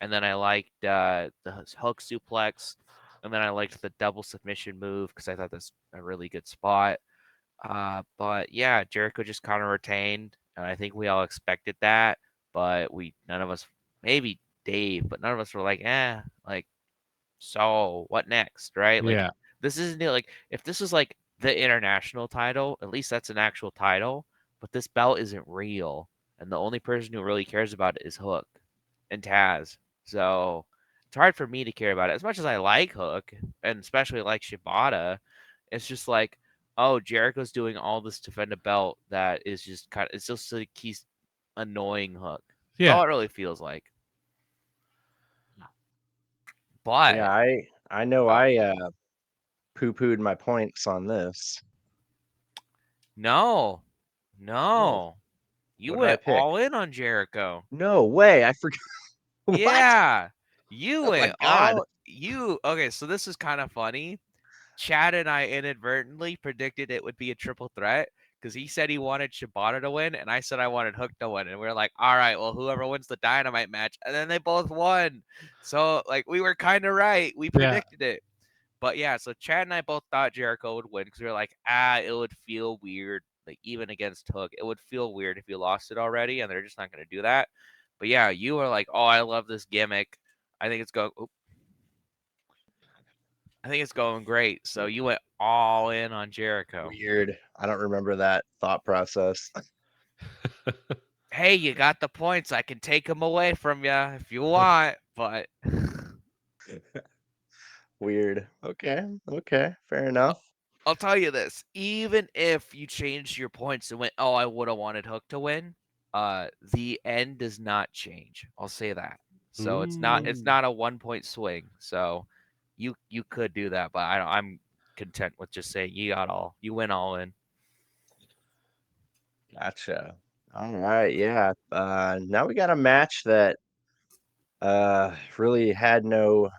And then I liked the hook suplex, and then I liked the double submission move because I thought that's a really good spot. But yeah, Jericho just kind of retained, and I think we all expected that, but we none of us, maybe Dave, but none of us were like, like so what next, right? Like yeah, this isn't like if this is like the international title, at least that's an actual title, but this belt isn't real, and the only person who really cares about it is Hook and Taz. So it's hard for me to care about it as much as I like Hook and especially like Shibata. It's just like, oh, Jericho's doing all this to defend a belt that is just kind of it's just like he's annoying Hook. That's yeah. all it really feels like. But yeah, I know uh, I poo-pooed my points on this. No, Oh, no. You what did I went pick? all in on Jericho. No way. I forgot. What? Yeah. You Oh my went God. all you okay, so this is kind of funny. Chad and I inadvertently predicted it would be a triple threat because he said he wanted Shibata to win, and I said I wanted Hook to win. And we are like, all right, well, whoever wins the Dynamite match. And then they both won. So, like, we were kind of right. We Yeah. predicted it. But yeah, so Chad and I both thought Jericho would win because we were like, it would feel weird. Like, even against Hook, it would feel weird if you lost it already, and they're just not going to do that. But yeah, you were like, oh, I love this gimmick. I think it's going. I think it's going great. So you went all in on Jericho. Weird. I don't remember that thought process. Hey, you got the points. I can take them away from you if you want, but Weird. Okay. Okay. Fair enough. I'll tell you this. Even if you changed your points and went, oh, I would have wanted Hook to win, the end does not change. I'll say that. So it's Mm. not a 1 point swing. So you could do that, but I'm content with just saying you win all in. Gotcha. All right. Yeah. Now we got a match that really had no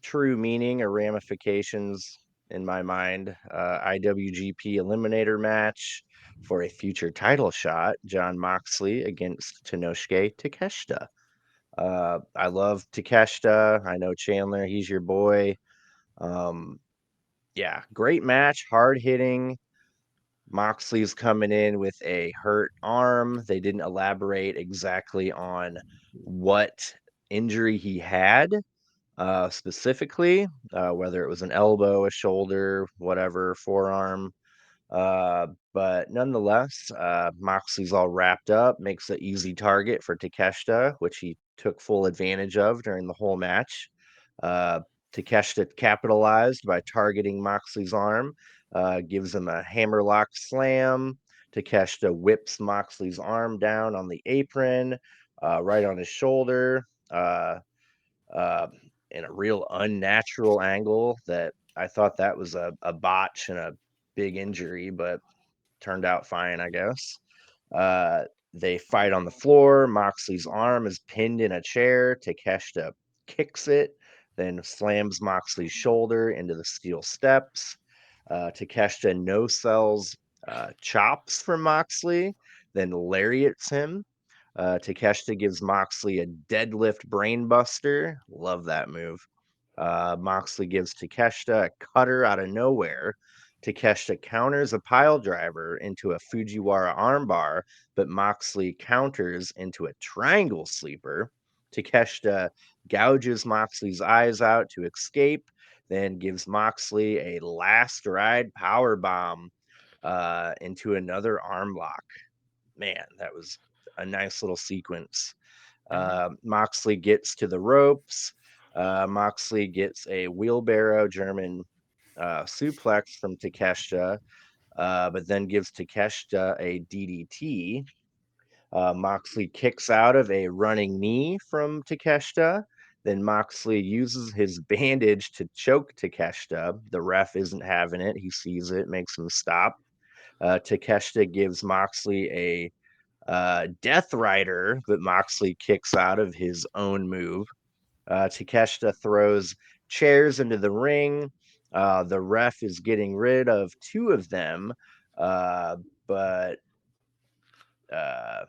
true meaning or ramifications in my mind. IWGP Eliminator match for a future title shot. John Moxley against Tenosuke Takeshita. I love Takeshita. I know Chandler. He's your boy. Um, yeah, great match. Hard hitting. Moxley's coming in with a hurt arm. They didn't elaborate exactly on what injury he had specifically, whether it was an elbow, a shoulder, whatever, forearm. But nonetheless, Moxley's all wrapped up, makes an easy target for Takeshita, which he took full advantage of during the whole match. Uh, Takeshita capitalized by targeting Moxley's arm, gives him a hammerlock slam. Takeshita whips Moxley's arm down on the apron, right on his shoulder. Uh, in a real unnatural angle that I thought that was a botch and a big injury, but turned out fine, I guess. Uh, they fight on the floor. Moxley's arm is pinned in a chair. Takeshita kicks it, then slams Moxley's shoulder into the steel steps. Takeshita no sells chops from Moxley, then lariats him. Takeshita gives Moxley a deadlift brainbuster. Love that move. Moxley gives Takeshita a cutter out of nowhere. Takeshita counters a pile driver into a Fujiwara armbar, but Moxley counters into a triangle sleeper. Takeshita gouges Moxley's eyes out to escape, then gives Moxley a last ride power bomb into another arm lock. Man, that was a nice little sequence. Hmm. Moxley gets to the ropes. Moxley gets a wheelbarrow German suplex from Takeshita, but then gives Takeshita a DDT. Moxley kicks out of a running knee from Takeshita. Then Moxley uses his bandage to choke Takeshita. The ref isn't having it. He sees it, makes him stop. Takeshita gives Moxley a Death Rider, but Moxley kicks out of his own move. Takeshita throws chairs into the ring. The ref is getting rid of two of them, but uh,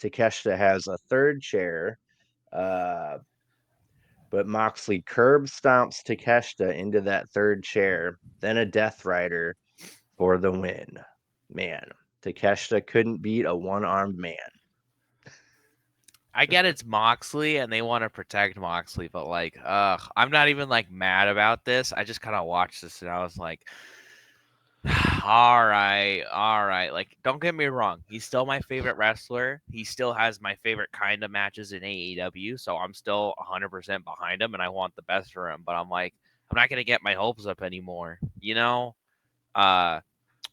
Takeshita has a third chair. Uh, but Moxley curb stomps Takeshita into that third chair, then a Death Rider for the win. Man, Takeshita couldn't beat a one-armed man. I get it's Moxley and they want to protect Moxley, but like, I'm not even like mad about this. I just kind of watched this and I was like, all right, all right. Like, don't get me wrong. He's still my favorite wrestler. He still has my favorite kind of matches in AEW. So I'm still 100% behind him and I want the best for him. But I'm like, I'm not going to get my hopes up anymore, you know? Uh,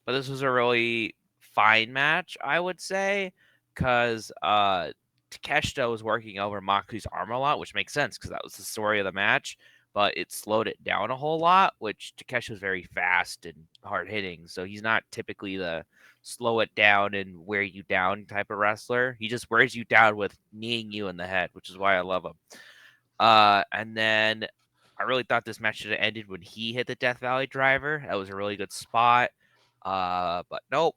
but this was a really fine match, I would say, because Takeshita was working over Moxley's arm a lot, which makes sense because that was the story of the match. but it slowed it down a whole lot, which Takeshi was very fast and hard hitting. So he's not typically the slow it down and wear you down type of wrestler. He just wears you down with kneeing you in the head, which is why I love him. And then I really thought this match should have ended when he hit the Death Valley driver. That was a really good spot. But nope.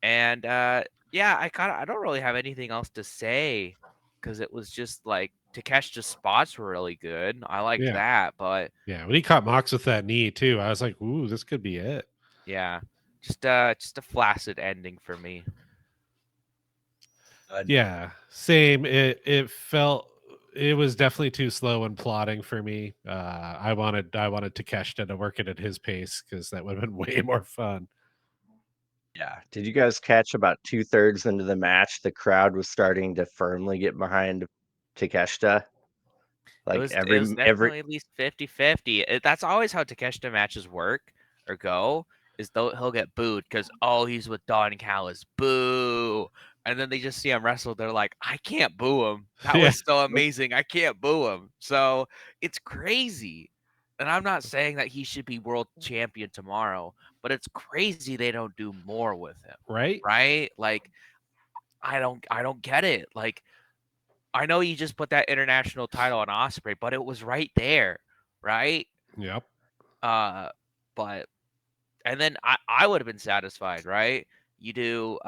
And yeah, I don't really have anything else to say because it was just like Takeshita's spots were really good. I liked Yeah. that, but Yeah. When he caught Mox with that knee too, I was like, ooh, this could be it. yeah, just a flaccid ending for me. Yeah. Same. It was definitely too slow and plotting for me. I wanted Takeshita to work it at his pace because that would have been way more fun. Yeah. Did you guys catch about 2/3 into the match, the crowd was starting to firmly get behind Takeshita? It Like was it was every definitely at least 50-50. That's always how Takeshita matches work or go, is though he'll get booed because oh he's with Don Callis. Boo. And then they just see him wrestle. They're like, I can't boo him. That Yeah. was so amazing. I can't boo him. So it's crazy. And I'm not saying that he should be world champion tomorrow, but it's crazy they don't do more with him. Right. Right? Like I don't get it. Like I know you just put that international title on Osprey, but it was right there, right? Yep. Uh, but and then I would have been satisfied, right? You do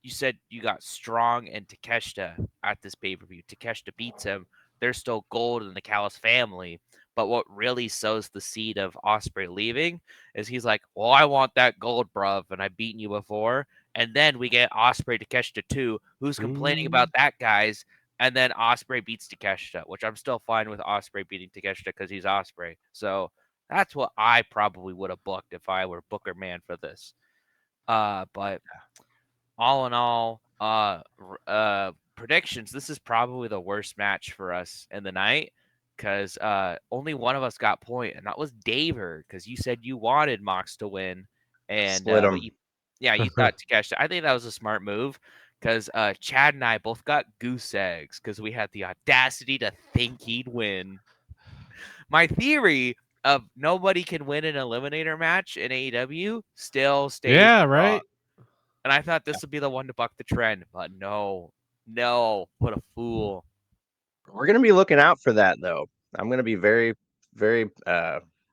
you said you got Strong and Takeshita at this pay-per-view. Takeshita beats him. There's still gold in the Callis family. But what really sows the seed of Osprey leaving is he's like, well, I want that gold, bruv, and I've beaten you before. And then we get Osprey Takeshita 2, who's complaining about Ooh. that, guys. And then Osprey beats Takeshita, which I'm still fine with Osprey beating Takeshita because he's Osprey. So that's what I probably would have booked if I were Booker Man for this. But all in all, predictions. This is probably the worst match for us in the night because only one of us got point, and that was Daver because you said you wanted Mox to win, and split but them. you, yeah, you thought Takeshi. I think that was a smart move because Chad and I both got goose eggs because we had the audacity to think he'd win. My theory of nobody can win an eliminator match in AEW still stays Yeah. strong. Right. And I thought this would be the one to buck the trend, but no, no, what a fool. We're gonna be looking out for that though. I'm gonna be very, very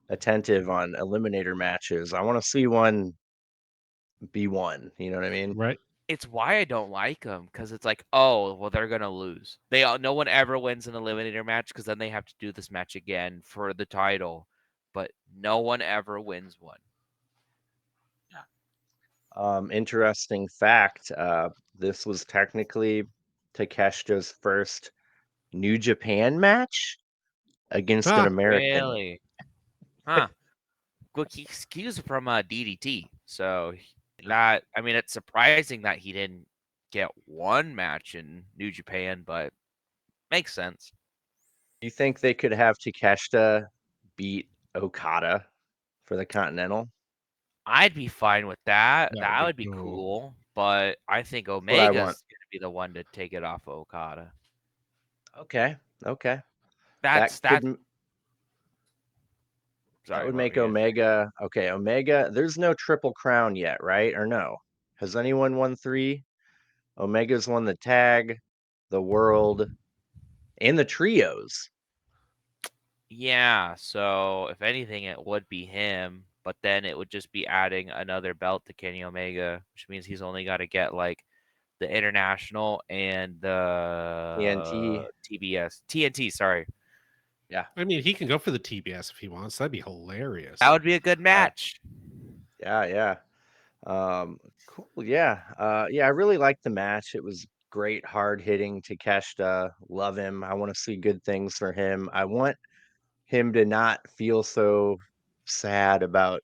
attentive on eliminator matches. I want to see one be won. You know what I mean? Right. It's why I don't like them because it's like, oh, well, they're gonna lose. No one ever wins an eliminator match because then they have to do this match again for the title, but no one ever wins one. Interesting fact. This was technically Takeshita's first New Japan match against an Huh. American. Really? Huh? Well, he was from DDT, so that I mean, it's surprising that he didn't get one match in New Japan, but makes sense. Do you think they could have Takeshita beat Okada for the Continental? I'd be fine with that. That would That be would be cool. cool, but I think That's what I want. Omega's gonna be the one to take it off of Okada. Okay, okay. That That's could that. that Sorry, would what were make you gonna say? Omega okay. Omega, there's no Triple Crown yet, right? Or no? Has anyone won three? Omega's won the tag, the world, and the trios. Yeah, so if anything, it would be him, but then it would just be adding another belt to Kenny Omega, which means he's only got to get like the international and TNT. the TNT. Sorry, Yeah. I mean, he can go for the TBS if he wants. That'd be that hilarious. would be a good Yeah. match. Yeah, yeah. Cool. Yeah. Yeah, I really liked the match. It was great, hard hitting Takeshita. Love him. I want to see good things for him. I want him to not feel so sad about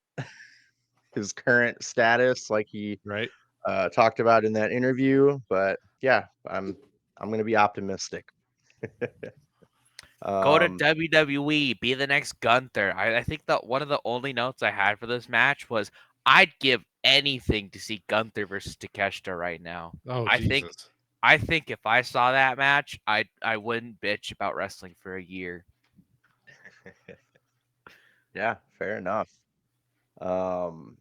his current status like he Right. talked about in that interview. But yeah, I'm gonna be optimistic. Go to Um, WWE, be the next Gunther. I think that one of the only notes I had for this match was I'd give anything to see Gunther versus Takeshita right now. Oh I think Jesus. I think if I saw that match, I wouldn't bitch about wrestling for a year. Yeah, fair enough. Um,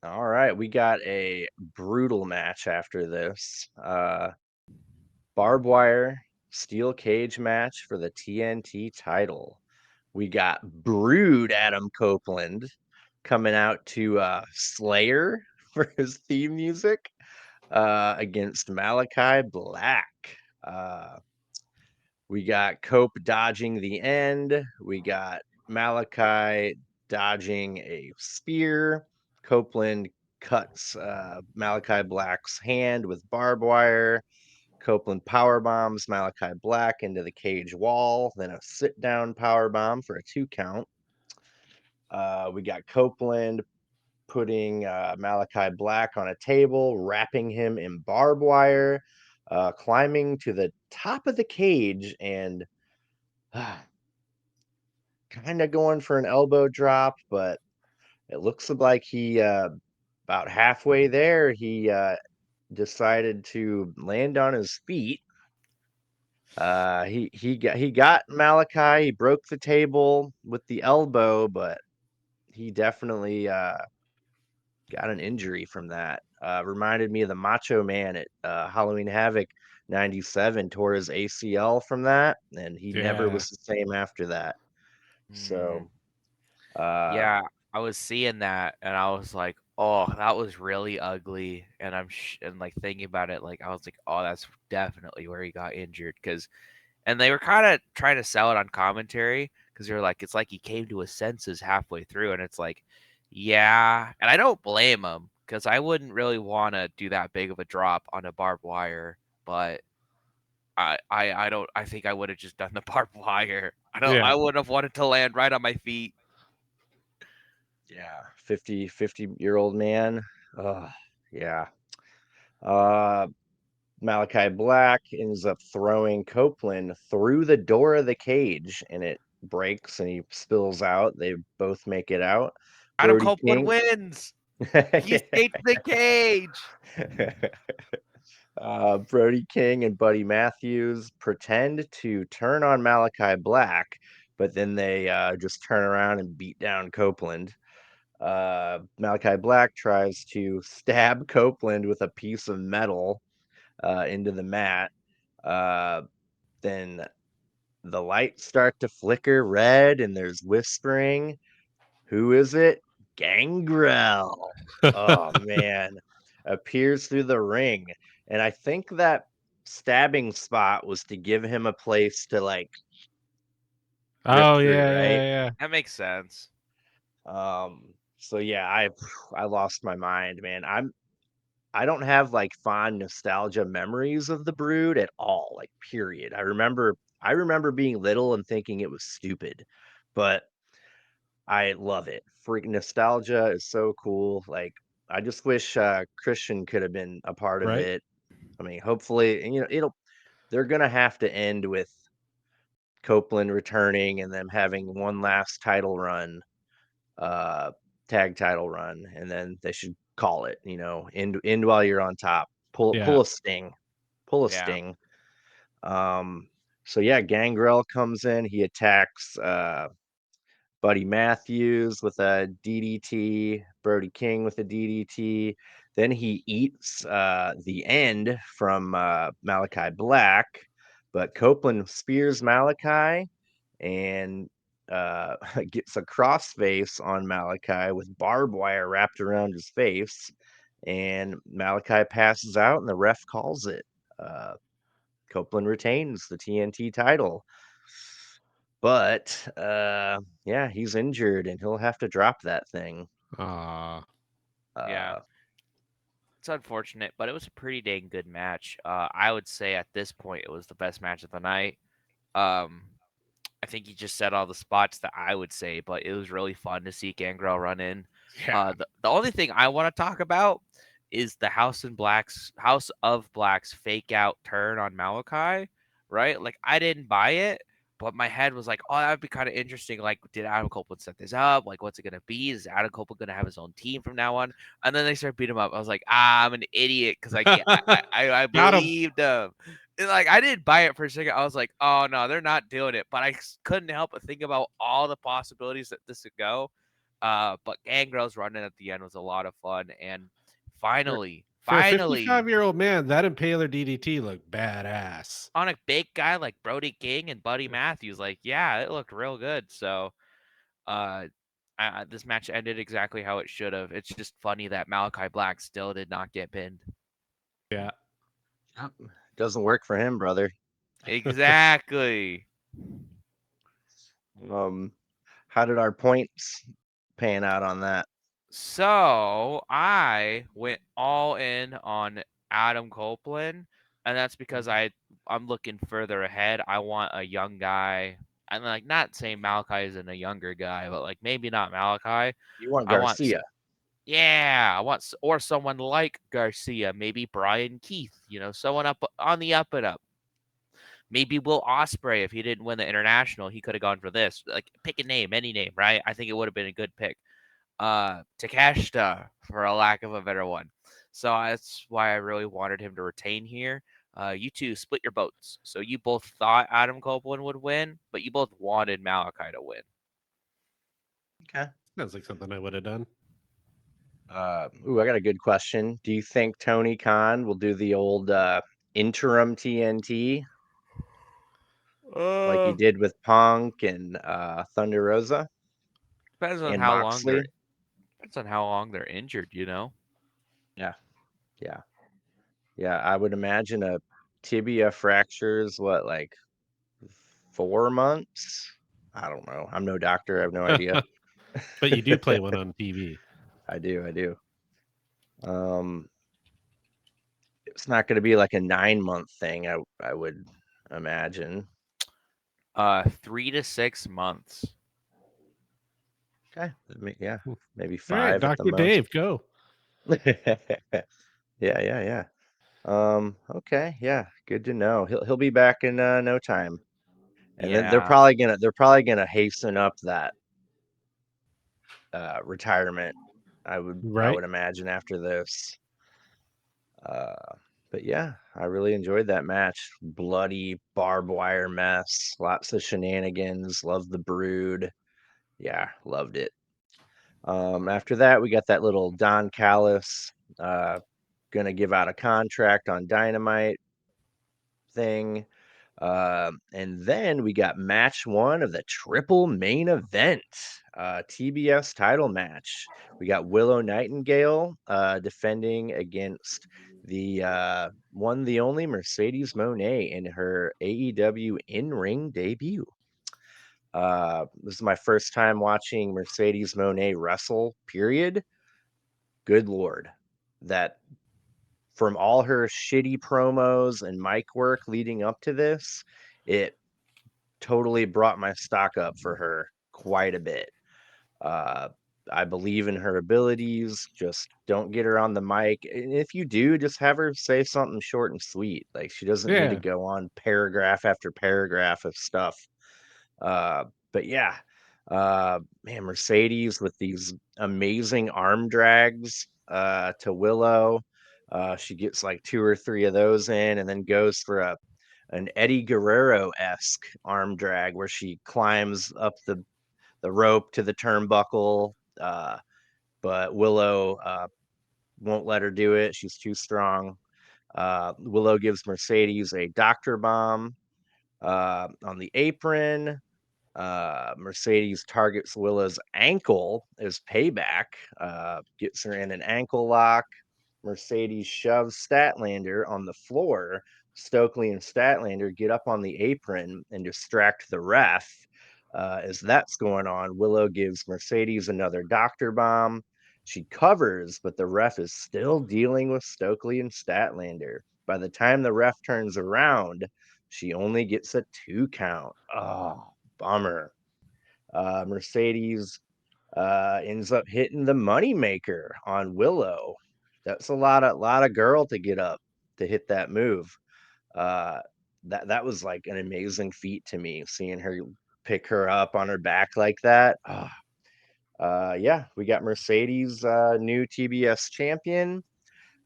all right, we got a brutal match after this. Barbed wire steel cage match for the TNT title. We got Brood Adam Copeland coming out to Slayer for his theme music against Malachi Black. Uh, we got Cope dodging the end. We got Malachi dodging a spear. Copeland cuts Malachi Black's hand with barbed wire. Copeland power bombs Malachi Black into the cage wall, then a sit down power bomb for a 2 count. We got Copeland putting Malachi Black on a table, wrapping him in barbed wire, climbing to the top of the cage, and kind of going for an elbow drop, but it looks like he about halfway there he decided to land on his feet. He got Malachi. He broke the table with the elbow, but he definitely got an injury from that. Reminded me of the Macho Man at Halloween Havoc '97. Tore his ACL from that, and he never Yeah. was the same after that. Mm, So, uh, yeah, I was seeing that and I was like, oh, that was really ugly. And and like thinking about it, like I was like, oh, that's definitely where he got injured. And they were kind of trying to sell it on commentary because they're like, it's like he came to his senses halfway through, and it's like, yeah, and I don't blame him because I wouldn't really want to do that big of a drop on a barbed wire, but I don't I think I would have just done the barbed wire. I Yeah. wouldn't have wanted to land right on my feet. yeah, 50-year-old man. Yeah. Uh, Malachi Black ends up throwing Copeland through the door of the cage, and it breaks and he spills out. They both make it out. Adam Brody Copeland King. wins. He Yeah. escaped the cage. Brody King and Buddy Matthews pretend to turn on Malachi Black, but then they just turn around and beat down Copeland. Malachi Black tries to stab Copeland with a piece of metal into the mat. Uh, then the lights start to flicker red and there's whispering. Who is it? Gangrel. Oh man. Appears through the ring. And I think that stabbing spot was to give him a place to like rip Oh through, yeah, right? yeah, yeah. That makes sense. So yeah, I lost my mind, man. I don't have like fond nostalgia memories of the Brood at all, like period. I remember being little and thinking it was stupid, but I love it. Freaking nostalgia is so cool. Like I just wish Christian could have been a part of Right. it. I mean, hopefully, and, they're gonna have to end with Copeland returning and them having one last title run, uh, tag title run, and then they should call it. End while you're on top. Pull Yeah. pull a sting, pull a Yeah. sting. Um, so yeah, Gangrel comes in. He attacks Buddy Matthews with a DDT, Brody King with a DDT. Then he eats the end from Malachi Black, but Copeland spears Malachi and gets a crossface on Malachi with barbed wire wrapped around his face. And Malachi passes out, and the ref calls it. Uh, Copeland retains the TNT title. But yeah, he's injured and he'll have to drop that thing. Ah. Yeah. Uh, It's unfortunate, but it was a pretty dang good match. I would say at this point it was the best match of the night. Um, I think you just said all the spots that I would say, but it was really fun to see Gangrel run in. Yeah. The only thing I want to talk about is the House of Black's fake out turn on Malachi, right? Like I didn't buy it, but my head was like, oh, that would be kind of interesting. Like, did Adam Copeland set this up? Like, what's it gonna be? Is Adam Copeland gonna have his own team from now on? And then they start beating him up. I was like, I'm an idiot because I Got him. believed him. like I didn't buy it for a second. I was like, oh no, they're not doing it. But I couldn't help but think about all the possibilities that this could go. But Gangrel's running at the end was a lot of fun, and For, finally, for a finally, 55-year-old man, that Impaler DDT looked badass. on a big guy like Brody King and Buddy Matthews, like yeah, it looked real good. So, uh, this match ended exactly how it should have. It's just funny that Malachi Black still did not get pinned. Yeah. Yep. Doesn't work for him, brother. Exactly. Um, how did our points pan out on that? So I went all in on Adam Copeland, and that's because I'm looking further ahead. I want a young guy. I'm like not saying Malachi isn't a younger guy, but like maybe not Malachi. You want I want Garcia? yeah, I want or someone like Garcia, maybe Brian Keith. Someone up on the up and up. Maybe Will Ospreay, if he didn't win the international, he could have gone for this. Like pick a name, any name, right? I think it would have been a good pick. Takeshita, for a lack of a better one. So that's why I really wanted him to retain here. You two split your votes. So you both thought Adam Copeland would win, but you both wanted Malachi to win. Okay. Sounds like something I would have done. I got a good question. Do you think Tony Khan will do the old interim TNT like he Uh, did with Punk and Thunder Rosa depends on and how long they're Moxley? depends on how long they're injured. Yeah, yeah, yeah. I would imagine a tibia fractures what, like 4 months? I don't know. I'm no doctor. I have no idea. But you do play one on TV. I do. I do. Um, it's not going to be like a 9 month thing. I would imagine. 3 to 6 months. Okay. Yeah, All maybe right, 5 at the Dr. most. Dave, go. Yeah, yeah, yeah. Okay, yeah, good to know. He'll be back in no time. And then they're Yeah. probably gonna hasten up that retirement. I Right? would imagine after this. Uh, but yeah, I really enjoyed that match. Bloody barbed wire mess, lots of shenanigans. Loved the Brood. Yeah, loved it. After that, we got that little Don Callis gonna give out a contract on Dynamite thing. And then we got match one of the triple main event, TBS title match. We got Willow Nightingale defending against the one, the only Mercedes Moné in her AEW in-ring debut. This is my first time watching Mercedes Moné wrestle, period. Good Lord. That from all her shitty promos and mic work leading up to this, it totally brought my stock up for her quite a bit. Uh, I believe in her abilities. Just don't get her on the mic. And if you do, just have her say something short and sweet. Like she doesn't need to Yeah. go on paragraph after paragraph of stuff. Uh, but yeah, man, Mercedes with these amazing arm drags to Willow. She gets like two or three of those in, and then goes for an Eddie Guerrero-esque arm drag where she climbs up the rope to the turnbuckle. But Willow won't let her do it. She's too strong. Willow gives Mercedes a doctor bomb on the apron. Mercedes targets Willow's ankle as payback, gets her in an ankle lock. Mercedes shoves Statlander on the floor. Stokely and Statlander get up on the apron and distract the ref. As that's going on, Willow gives Mercedes another doctor bomb. She covers, but the ref is still dealing with Stokely and Statlander. By the time the ref turns around, she only gets a 2 count. Oh, bummer. Mercedes ends up hitting the moneymaker on Willow. That's a lot of girl to get up to hit that move. Uh, that was like an amazing feat to me, seeing her pick her up on her back like that. Yeah, we got Mercedes new TBS champion.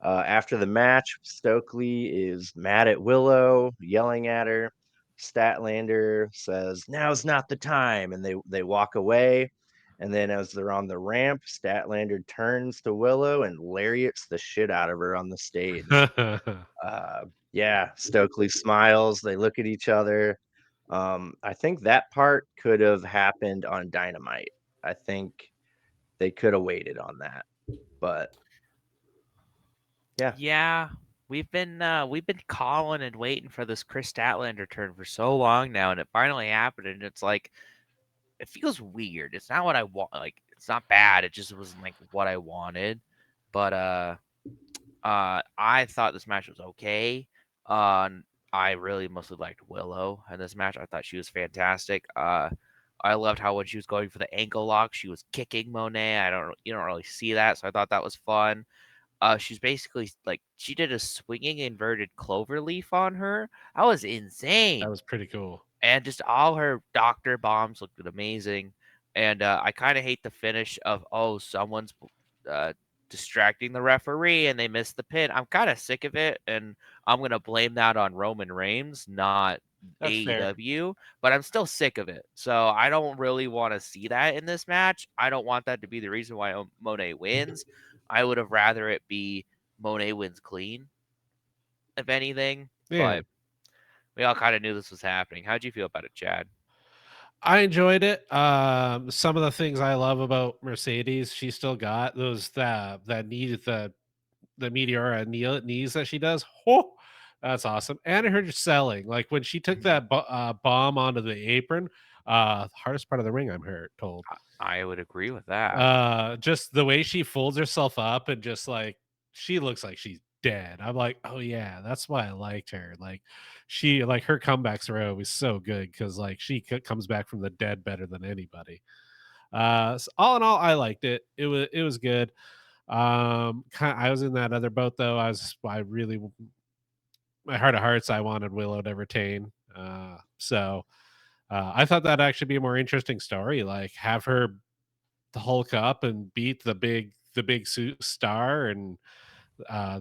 After the match, Stokely is mad at Willow, yelling at her. Statlander says, "Now's not the time," and they walk away. And then as they're on the ramp, Statlander turns to Willow and lariats the shit out of her on the stage. Yeah, Stokely smiles. They look at each other. I think that part could have happened on Dynamite. I think they could have waited on that, but yeah, Yeah, we've been calling and waiting for this Chris Statlander turn for so long now, and it finally happened. And it's like it feels weird. It's not what I want. Like it's not bad. It just wasn't like what I wanted. But I thought this match was okay. I really mostly liked Willow in this match. I thought she was fantastic. I loved how when she was going for the ankle lock, she was kicking Monet. You don't really see that, so I thought that was fun. She's basically like she did a swinging inverted clover leaf on her. That was That insane. was pretty cool. And just all her doctor bombs looked amazing. And I kind of hate the finish of someone's uh, distracting the referee and they missed the pin. I'm kind of sick of it, and I'm gonna blame that on Roman Reigns, not That's fair. AEW. But I'm still sick of it, so I don't really want to see that in this match. I don't want that to be the reason why Monet wins. I would have rather it be Monet wins clean, if anything. Yeah. But we all kind of knew this was happening. How'd you feel about it, Chad? I enjoyed it. Some of the things I love about Mercedes, she still got those that knee the Meteora knees that she does. Oh, that's awesome. And her selling, like when she took that bomb onto the apron, hardest part of the ring, I'm told. I would agree with that. Just the way she folds herself up and just like she looks like she's dead. I'm like, oh yeah, that's why I liked her. Like she like her comebacks are always so good because like she comes back from the dead better than anybody. So all in all, I liked it. It was good. I was in that other boat though. I really my heart of hearts, I wanted Willow to retain. I thought that'd actually be a more interesting story. Like have her Hulk up and beat the big suit star, and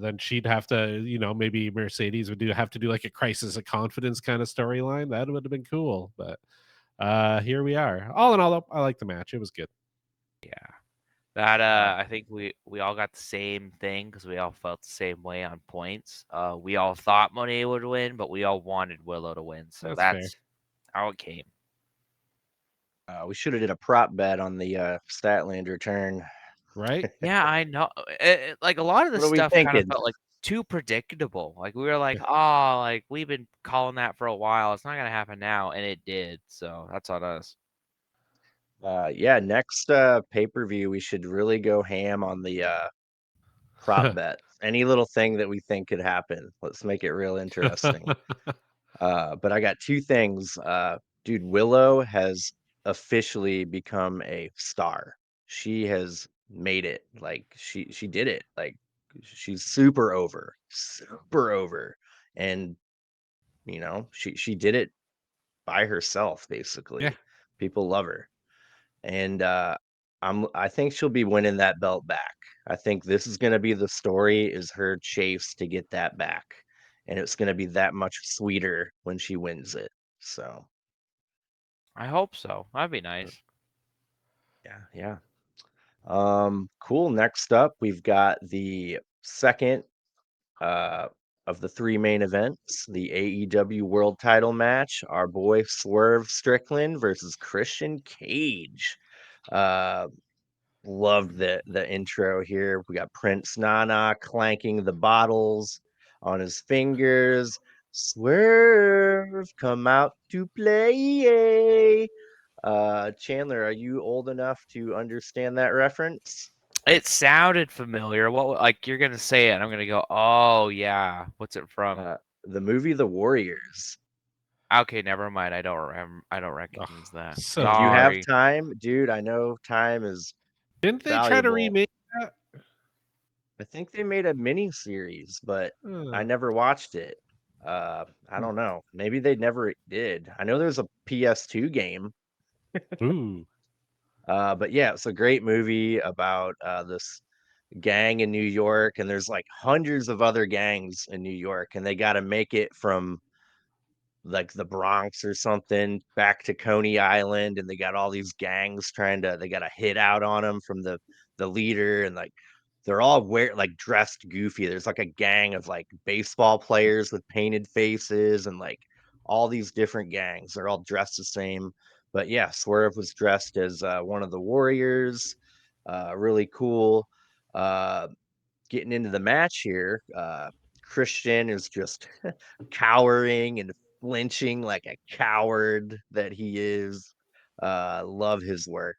then she'd have to, maybe Mercedes would have to do like a crisis of confidence kind of storyline. That would have been cool. But here we are. All in all, though, I like the match. It was good. Yeah. That uh, I think we all got the same thing because we all felt the same way on points. We all thought Monet would win, but we all wanted Willow to win. So That's fair, that's how it came. we should have did a prop bet on the Statlander turn. right? Yeah, I know. Like a lot of the What are we stuff kind of thinking? felt like too predictable. Like we were like, oh, like we've been calling that for a while. It's not gonna happen now, and it did. So that's on us. Yeah, next pay-per-view, we should really go ham on the prop bets. Any little thing that we think could happen. Let's make it real interesting. But I got two things. Dude, Willow has officially become a star. She has made it. Like she did it. Like she's super over, super over. And she did it by herself Yeah, basically. People love her. And I think she'll be winning that belt back. I think this is going to be the story is her chase to get that back. And it's going to be that much sweeter when she wins it. So, I hope so. That'd be uh, nice. yeah, yeah. Cool. Next up, we've got the second uh of the three main events, the AEW World Title match. Our boy Swerve Strickland versus Christian Cage. Uh Loved the intro here. We got Prince Nana clanking the bottles on his fingers. Swerve, come out to play. Chandler, are you old enough to understand that reference? It sounded familiar. Like you're gonna say it? I'm gonna go. Oh yeah. What's it from? The movie The Warriors. Okay, never mind. I don't oh, recognize that. If so you have Sorry. time, dude, I know time is didn't they try to valuable. remake that? I think they made a mini series, but I Uh, never watched it. I don't know. Maybe they never did. I know there's a PS2 game. ooh, But yeah, it's a great movie about this gang in New York, and there's like hundreds of other gangs in New York, and they got to make it from like the Bronx or something back to Coney Island, and they got all these gangs they got a hit out on them from the leader, and like they're all like dressed goofy. There's like a gang of like baseball players with painted faces and like all these different gangs. They're all dressed the same. But yeah, Swerve was dressed as one of the warriors. Really cool. Uh, Getting into the match here, Christian is just cowering and flinching like a coward that he is. Love his work.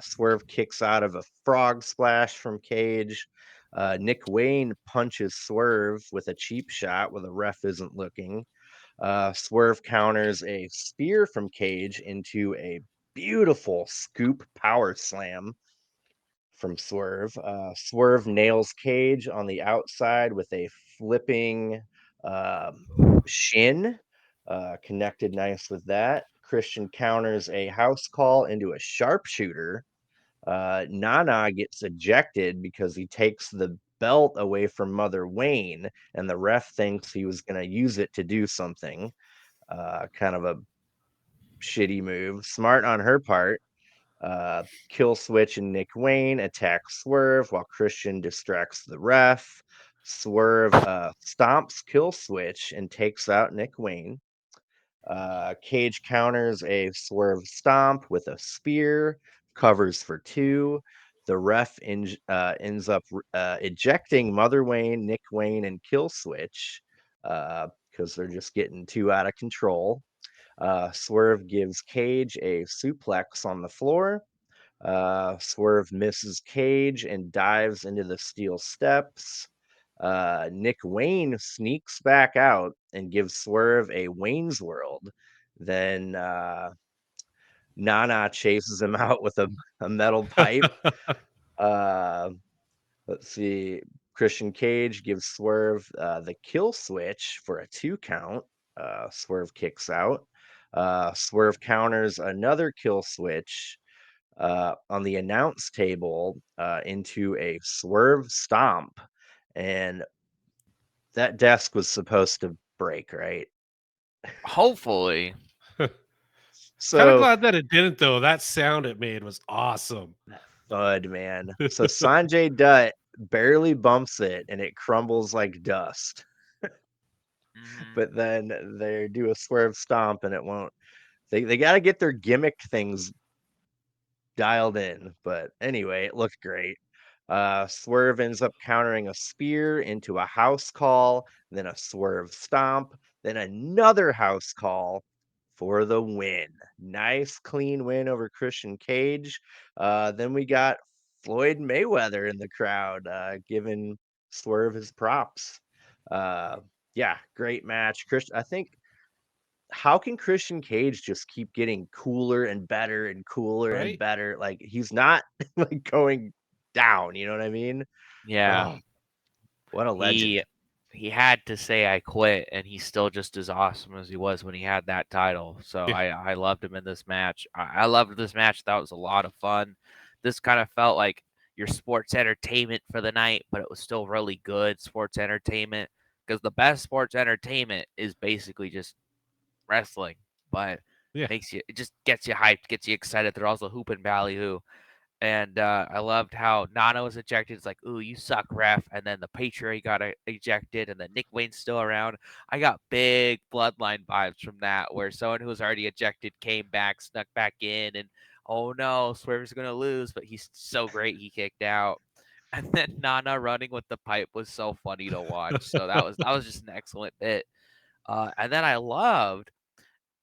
Swerve kicks out of a frog splash from Cage. Nick Wayne punches Swerve with a cheap shot where the ref isn't looking. Swerve counters a spear from Cage into a beautiful scoop power slam from Swerve. Swerve nails Cage on the outside with a flipping um, shin, connected nice with that. Christian counters a house call into a sharpshooter. Nana gets ejected because he takes the belt away from Mother Wayne, and the ref thinks he was going to use it to do something. Kind of a shitty move. Smart on her part. Kill Switch and Nick Wayne attack Swerve while Christian distracts the ref. Swerve stomps Kill Switch and takes out Nick Wayne. Cage counters a Swerve stomp with a spear, covers for two. The ref ends up ejecting Mother Wayne, Nick Wayne, and Kill Switch because they're just getting too out of control. Swerve gives Cage a suplex on the floor. Swerve misses Cage and dives into the steel steps. Nick Wayne sneaks back out and gives Swerve a Wayne's World. Then Nana chases him out with a metal pipe. Uh, let's see. Christian Cage gives Swerve the kill switch for a 2 count. Swerve kicks out. Swerve counters another kill switch on the announce table into a Swerve stomp. And that desk was supposed to break, right? Hopefully. Kind of So glad that it didn't, though. That sound it made was awesome. thud, man. So Sanjay Dutt barely bumps it and it crumbles like dust. Mhm. But then they do a Swerve stomp and it won't. They got to get their gimmick things dialed in. But anyway, it looked great. Swerve ends up countering a spear into a house call, then a Swerve stomp, then another house call for the win. Nice, clean win over Christian Cage. Then we got Floyd Mayweather in the crowd, giving Swerve his props. Uh, yeah, great match. I think how can Christian Cage just keep getting cooler and better and cooler and Right? better? Like he's not like going down, you know what I mean? Yeah. Oh, what a legend. He he had to say I quit, and he's still just as awesome as he was when he had that title. So Yeah. I loved him in this match. I loved this match. That was a lot of fun. This kind of felt like your sports entertainment for the night, but it was still really good sports entertainment because the best sports entertainment is basically just wrestling, but Yeah. it just gets you hyped, gets you excited. They're also hooping ballyhoo. And I loved how Nana was ejected. It's like, ooh, you suck, ref. And then the Patriot got ejected, and then Nick Wayne's still around. I got big bloodline vibes from that, where someone who was already ejected came back, snuck back in, and oh no, Swerve's gonna lose, but he's so great he kicked out. And then Nana running with the pipe was so funny to watch. So that was just an excellent bit. And then I loved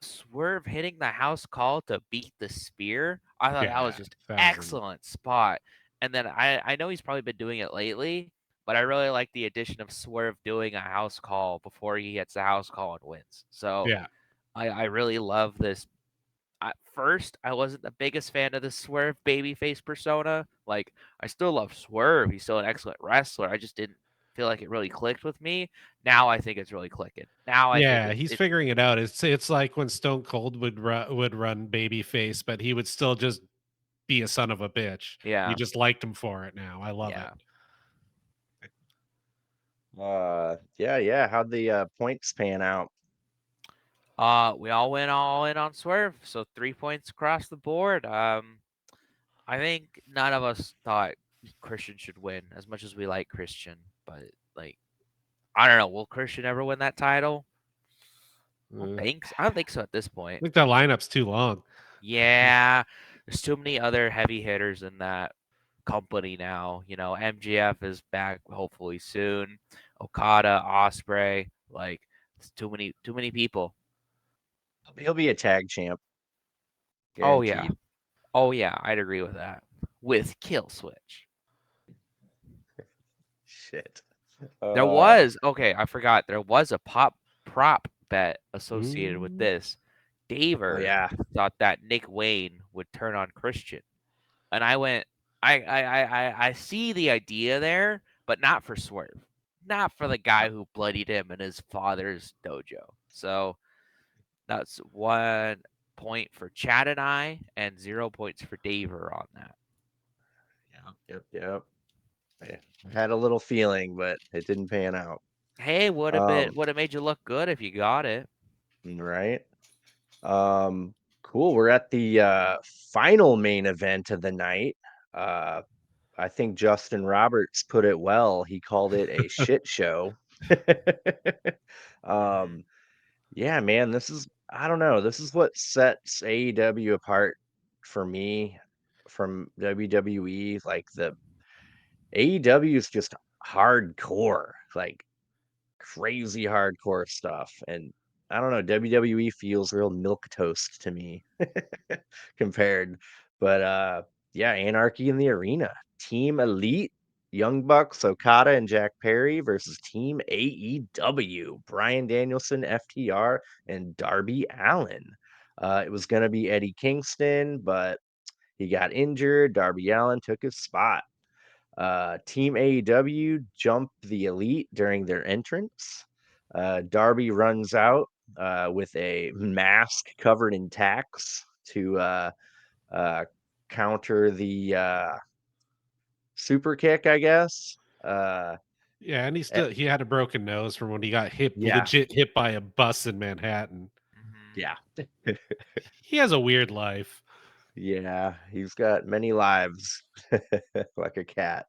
Swerve hitting the house call to beat the spear. I thought that was Yeah. just That was excellent spot. And then I know he's probably been doing it lately, but I really like the addition of Swerve doing a house call before he hits the house call and wins. So yeah. I really love this. At first, I wasn't the biggest fan of the Swerve babyface persona. Like, I still love Swerve. He's still an excellent wrestler. I just didn't feel like it really clicked with me. Now I think it's really clicking. Now I think Yeah, he's it's figuring it out. It's like when Stone Cold would run babyface, but he would still just be a son of a bitch. You yeah. just liked him for it now. I love it. Yeah. Yeah. How'd the points pan out? We all went all in on Swerve, so 3 points across the board. I think none of us thought Christian should win as much as we like Christian, but like I don't know, will Christian ever win that title? Uh, I don't think so at this I point. think that lineup's too long. Yeah, there's too many other heavy hitters in that company now. You know, MGF is back hopefully soon. Okada, Osprey, like it's too many people. He'll be a tag champ, Oh yeah. guaranteed. Oh yeah, I'd agree with that. With Kill Switch. Shit. There was okay, I forgot. There was a prop bet associated with Ooh. this. Oh Daver yeah. thought that Nick Wayne would turn on Christian. And I went, I see the idea there, but not for Swerve. Not for the guy who bloodied him in his father's dojo. So that's 1 point for Chad and I, and 0 points for Daver on that. Yep. I had a little feeling, but it didn't pan out. Hey, Um, would have made you look good if you got it. right. Um, cool. We're at the final main event of the night. Uh, I think Justin Roberts put it well. He called it a shit show. Hmm. um, yeah, man, I don't know. This is what sets AEW apart for me from WWE. Like the AEW is just hardcore. Like crazy hardcore stuff. And I don't know, WWE feels real milk toast to me compared. But yeah, Anarchy in the Arena. Team Elite, Young Bucks, Okada and Jack Perry versus Team AEW, Brian Danielson, FTR, and Darby Allin. It was gonna be Eddie Kingston, but he got injured. Darby Allin took his spot. Team AEW jumped the Elite during their entrance. Darby runs out with a mask covered in tacks to uh, counter the super kick, I guess. Yeah, and Eh, he had a broken nose from when he got yeah, legit hit by a bus in Manhattan. Hmm. yeah, He has a weird life. yeah. He's got many lives, like a cat.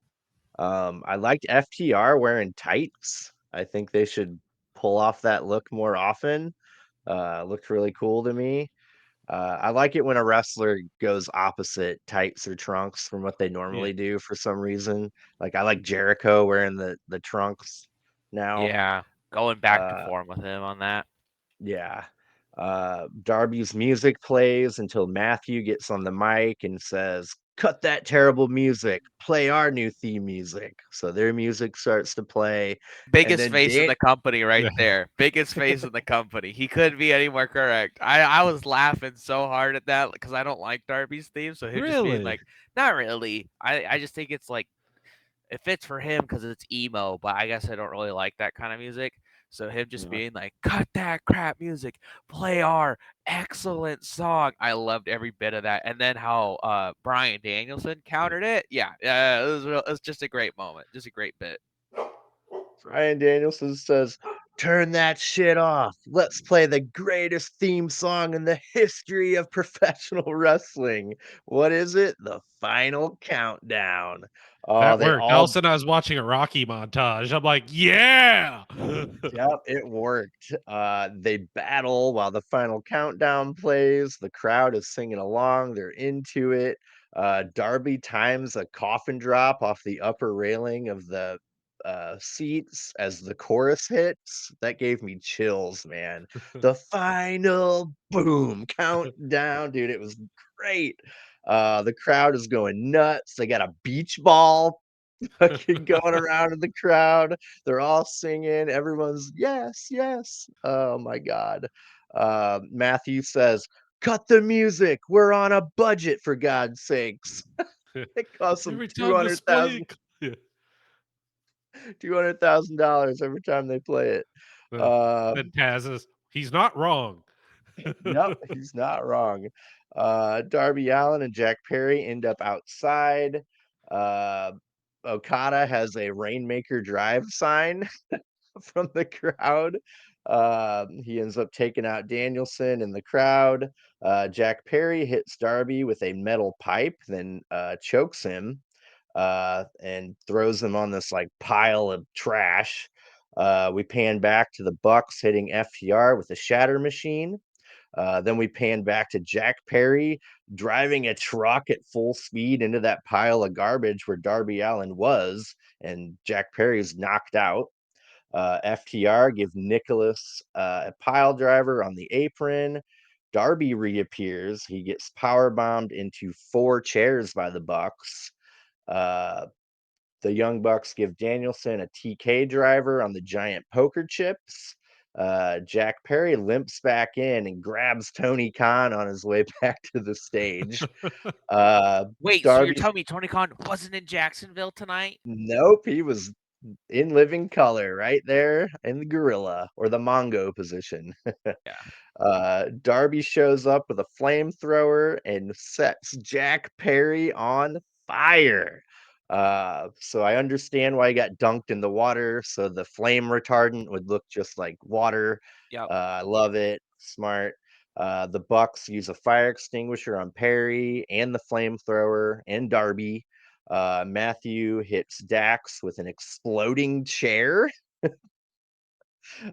I liked FTR wearing tights. I think they should pull off that look more often. Looked really cool to me. I like it when a wrestler goes opposite tights or trunks from what they Yeah. normally do for some reason. Like I like Jericho wearing the trunks now. Yeah, going back to Uh, form with him on that. yeah. Darby's music plays until Matthew gets on the mic and says, "Cut that terrible music. Play our new theme music." So their music starts to play, and Biggest then face in Dan. the company right Yeah. there. Biggest face in the company. He couldn't be any more correct. I was laughing so hard at that because I don't like Darby's theme. So him just being Really? like, not really. I just think it's like it fits for him because it's emo, but I guess I don't really like that kind of music. So him just Yeah. being like, cut that crap music, play our excellent song. I loved every bit of that. And then how Brian Danielson countered it. Yeah, it was just a great moment. Just a great bit. Brian Danielson says, "Turn that shit off. Let's play the greatest theme song in the history of professional wrestling." What is it? The Final Countdown. Oh, That they worked. All of a all, sudden, I was watching a Rocky montage. I'm like, yeah. yep, it worked. They battle while the Final Countdown plays. The crowd is singing along. They're into it. Darby times a coffin drop off the upper railing of the seats as the chorus hits. That gave me chills, man. The final boom countdown, dude. It was great. The crowd is going nuts. They got a beach ball fucking going around in the crowd. They're all singing. Everyone's yes, yes. Oh my god. Matthew says, "Cut the music. We're on a budget for God's sakes." It costs them Every time this play, yeah. $200,000 every time they play it. Uh, Uh, then Taz is, he's not wrong. yep, he's not wrong. Darby Allin and Jack Perry end up outside. Uh, Okada has a Rainmaker Drive sign from the crowd. He ends up taking out Danielson in the crowd. Jack Perry hits Darby with a metal pipe, then chokes him and throws him on this like pile of trash. We pan back to the Bucks hitting FTR with a shatter machine. Then we pan back to Jack Perry driving a truck at full speed into that pile of garbage where Darby Allin was, and Jack Perry's knocked out. FTR give Nicholas a pile driver on the apron. Darby reappears. He gets power bombed into 4 chairs by the Bucks. Uh, the Young Bucks give Danielson a TK driver on the giant poker chips. Jack Perry limps back in and grabs Tony Khan on his way back to the stage. Wait, so you're Darby, telling me Tony Khan wasn't in Jacksonville tonight? nope, he was in living color right there in the gorilla or the Mongo position. Yeah. Darby shows up with a flamethrower and sets Jack Perry on fire. So I understand why he got dunked in the water, so the flame retardant would look just like water. Yep. I love it. Smart. The Bucks use a fire extinguisher on Perry and the flamethrower and Darby. Matthew hits Dax with an exploding chair.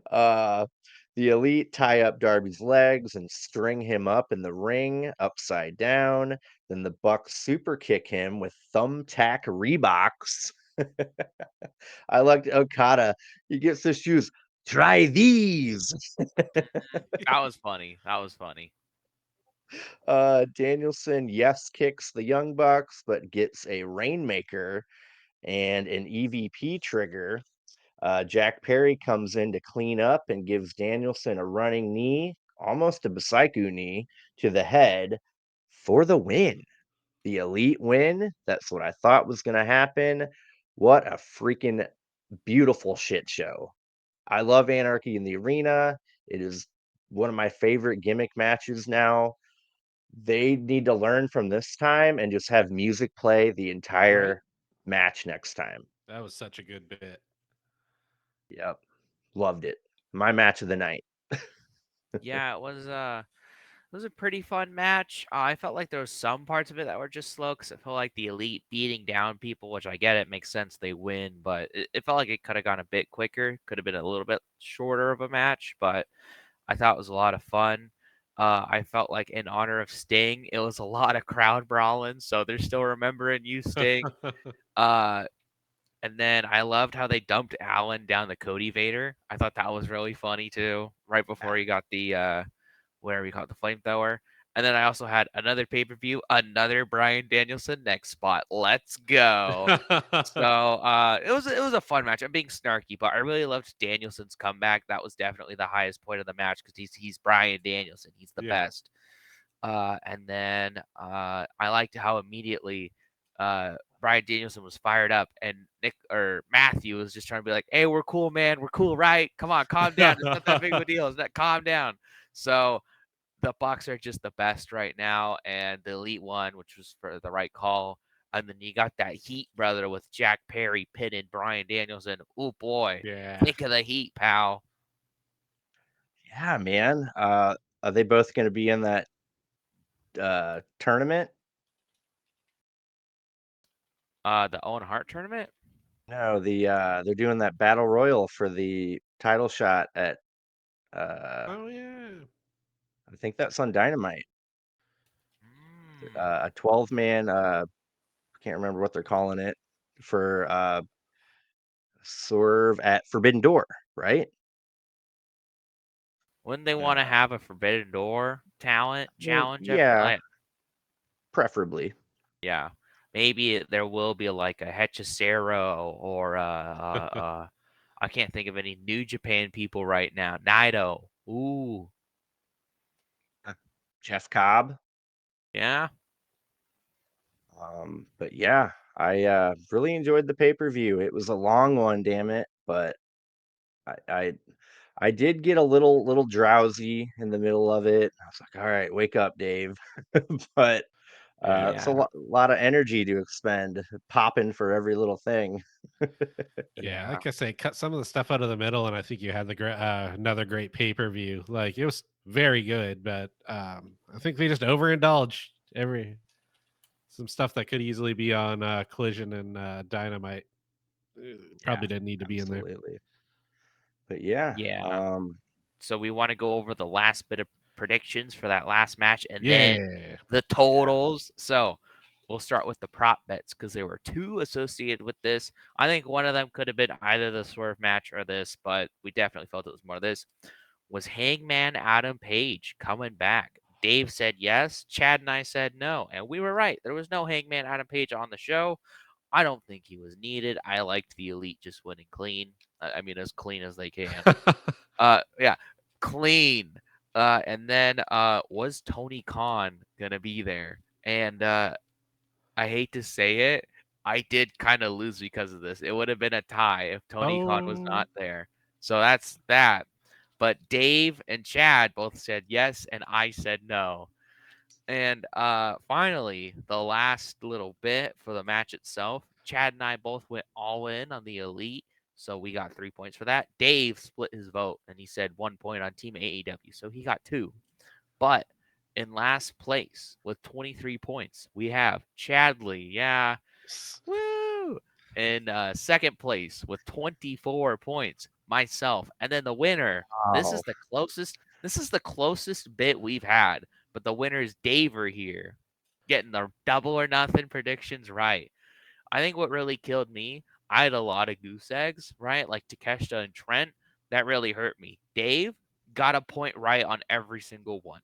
Uh, the Elite tie up Darby's legs and string him up in the ring upside down. Then the Bucks super kick him with thumbtack Reeboks. I liked Okada. He gets the shoes. Try these. That was funny. That was funny. Danielson yes kicks the Young Bucks, but gets a Rainmaker and an EVP trigger. Jack Perry comes in to clean up and gives Danielson a running knee, almost a Psycho knee, to the head for the win. The Elite win. That's what I thought was going to happen. What a freaking beautiful shit show. I love Anarchy in the Arena. It is one of my favorite gimmick matches now. They need to learn from this time and just have music play the Right? entire match next time. That was such a good bit. Yep. Loved it. My match of the night. Yeah, it was a pretty fun match. I felt like there was some parts of it that were just slow because it felt like the Elite beating down people, which I get it makes sense they win, but it felt like it could have gone a bit quicker. Could have been a little bit shorter of a match, but I thought it was a lot of fun. I felt like in honor of Sting, it was a lot of crowd brawling, so they're still remembering you, Sting. Uh, and then I loved how they dumped Allen down the Cody Vader. I thought that was really funny too, right before he got the whatever you call it, the flamethrower. And then I also had another pay-per-view, another Bryan Danielson next spot. Let's go. So it was a fun match. I'm being snarky, but I really loved Danielson's comeback. That was definitely the highest point of the match because he's Bryan Danielson. He's the Yeah. best. And then I liked how immediately Bryan Danielson was fired up, and Nick or Matthew was just trying to be like, "Hey, we're cool, man. We're cool, right? Come on, calm down. It's not that big of a deal. It's not calm down." So the Bucks are just the best right now, and the Elite won, which was for the right call. And then you got that Heat brother with Jack Perry pinning Bryan Danielson. Oh boy, Yeah. think of the Heat, pal. Yeah, man. Are they both going to be in that tournament? The Owen Hart tournament. No, they're doing that battle royal for the title shot at uh Oh yeah. I think that's on Dynamite. Mm. A 12-man can't remember what they're calling it for Swerve at Forbidden Door, right? Wouldn't they want to Uh have a Forbidden Door talent I mean, challenge? yeah, preferably. Yeah, maybe there will be like a Hechicero or I can't think of any New Japan people right now. Naito. Ooh, Jeff Cobb. yeah. But yeah, I really enjoyed the pay-per-view. It was a long one, damn it, but I, I I did get a little drowsy in the middle of it. I was like, all right, wake up, Dave. But It's a Yeah. lot of energy to expend, popping for every little thing. Yeah, Yeah. like I say, cut some of the stuff out of the middle, and I think you had another great pay-per-view. Like, it was very good, but I think they just overindulged every some stuff that could easily be on Collision and Dynamite. Yeah. Probably didn't need to be in there. Absolutely. But yeah, Yeah. So we want to go over the last bit of predictions for that last match and then Yeah. the totals. So we'll start with the prop bets because there were two associated with this. I think one of them could have been either the swerve match or this, but we definitely felt it was more of this. Was Hangman Adam Page coming back? Dave said yes. Chad and I said no. And we were right. There was no Hangman Adam Page on the show. I don't think he was needed. I liked the Elite just winning clean. I mean, as clean as they can. Yeah, clean. And then was Tony Khan gonna be there? And I hate to say it, I did kind of lose because of this. It would have been a tie if Tony Khan was Oh, not there. So that's that. But Dave and Chad both said yes, and I said no. And finally, the last little bit for the match itself, Chad and I both went all in on the Elite. So we got 3 points for that. Dave split his vote and he said 1 point on Team AEW. So he got two. But in last place with 23 points, we have Chadley. Yeah. Woo! In second place with 24 points, myself. And then the winner, this is wow. the closest. This is the closest bit we've had. But the winner is Daver here, getting the double or nothing predictions right. I think what really killed me, I had a lot of goose eggs, right? Like Takeshita and Trent. That really hurt me. Dave got a point right on every single one,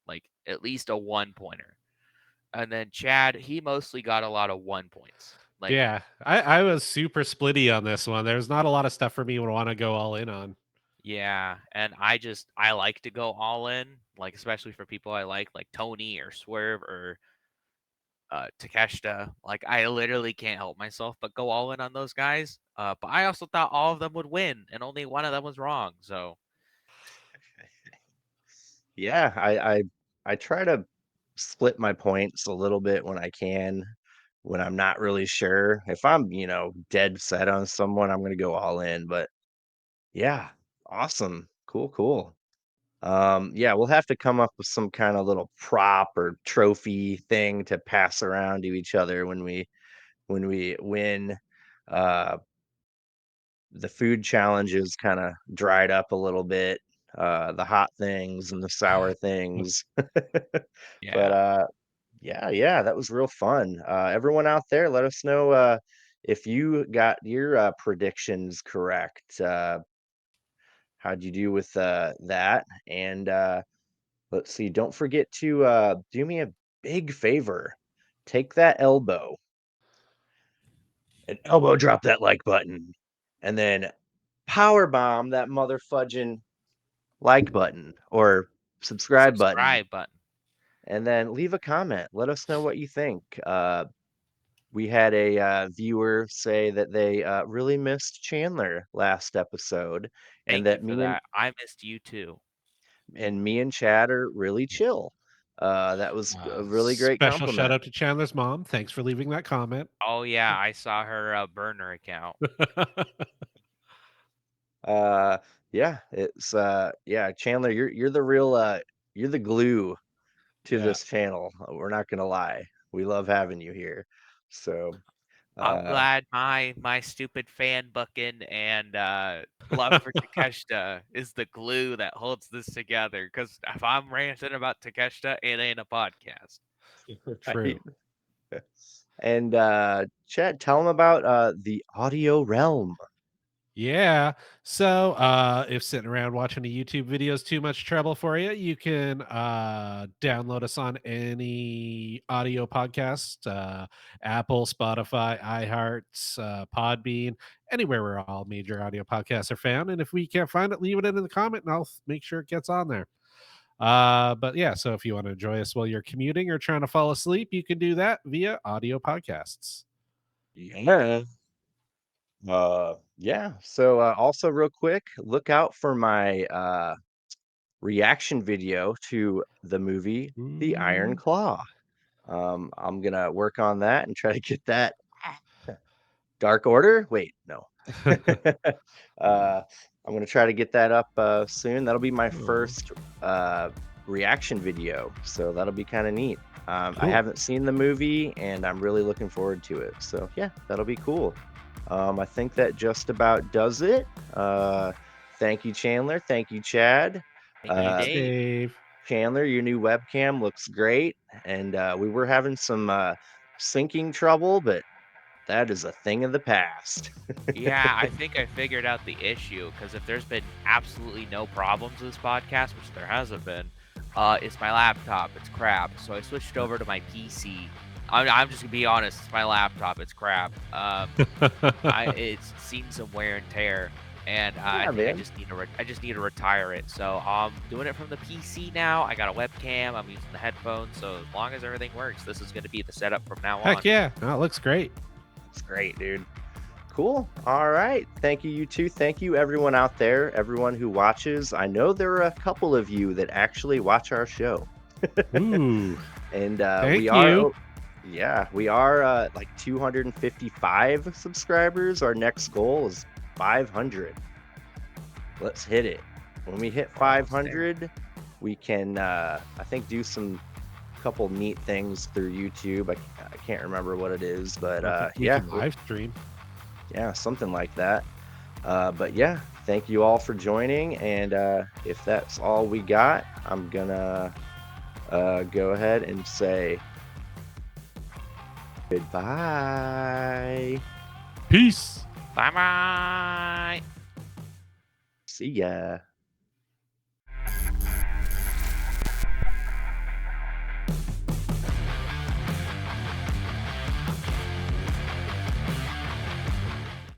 like at least a 1 pointer. And then Chad, he mostly got a lot of 1 points. Like, yeah. I was super splitty on this one. There's not a lot of stuff for me to want to go all in on. yeah. And I like to go all in, like, especially for people I like Tony or Swerve or Takeshita. Like, I literally can't help myself but go all in on those guys. But I also thought all of them would win, and only one of them was wrong. So, Yeah, I try to split my points a little bit when I can, when I'm not really sure. If I'm, dead set on someone, I'm gonna go all in. But yeah, awesome. Cool, cool. Yeah, we'll have to come up with some kind of little prop or trophy thing to pass around to each other when we win. Uh, the food challenges kind of dried up a little bit. The hot things and the sour things. But yeah. yeah, yeah, that was real fun. Everyone out there, let us know if you got your predictions correct. How'd you do with that? And let's see, don't forget to do me a big favor. Take that elbow and elbow drop that like button, and then power bomb that mother fudging like button or subscribe button, Subscribe button. and then leave a comment. Let us know what you think. We had a viewer say that they really missed Chandler last episode, and Thank you that for that. I missed you too. me and Chad are really chill. That was a really great Special shout compliment. out to Chandler's mom. Thanks for leaving that comment. Oh yeah, I saw her burner account. Uh, yeah, it's yeah, Chandler, you're the real you're the glue to Yeah. this channel. We're not gonna lie. We love having you here. So, I'm uh, glad my stupid fan booking and love for Takeshita is the glue that holds this together. Because if I'm ranting about Takeshita, it ain't a podcast. right. True. And Chad, tell them about the audio realm. Yeah. So, if sitting around watching a YouTube video is too much trouble for you, you can download us on any audio podcast, Apple, Spotify, iHearts, Podbean, anywhere where all major audio podcasts are found. And if we can't find it, leave it in the comment and I'll make sure it gets on there. But yeah, so if you want to enjoy us while you're commuting or trying to fall asleep, you can do that via audio podcasts. Yeah. Yeah. So also real quick, look out for my reaction video to the movie The Iron Ooh. Claw. I'm gonna work on that and try to get that. Dark Order? Wait, no. I'm gonna try to get that up soon. That'll be my Oh, first reaction video, so that'll be kind of neat. I cool. haven't seen the movie, and I'm really looking forward to it. So yeah, that'll be cool. I think that just about does it. Thank you, Chandler. Thank you, Chad. Thank you, Uh, Dave. Dave. Chandler, your new webcam looks great, and we were having some syncing trouble, but that is a thing of the past. Yeah, I think I figured out the issue because if there's been absolutely no problems with this podcast, which there hasn't been, it's my laptop. It's crap. So I switched over to my PC. I'm just gonna be honest. It's my laptop. It's crap. It's seen some wear and tear, and I Yeah, think man. I just need to retire it. So I'm doing it from the PC now. I got a webcam. I'm using the headphones. So as long as everything works, this is gonna be the setup from now on. Heck yeah. No, it looks great. It's great, dude. Cool. All right. Thank you, you two. Thank you, everyone out there, everyone who watches. I know there are a couple of you that actually watch our show. Ooh. And Thank we are, you. yeah, we are like 255 subscribers. Our next goal is 500. Let's hit it. When we hit We're almost there. 500, we can, I think, do some couple neat things through YouTube. I can't remember what it is, but I think we yeah, can live stream. yeah, something like that. But yeah, thank you all for joining. And if that's all we got, I'm gonna go ahead and say goodbye. Peace. Bye bye. See ya.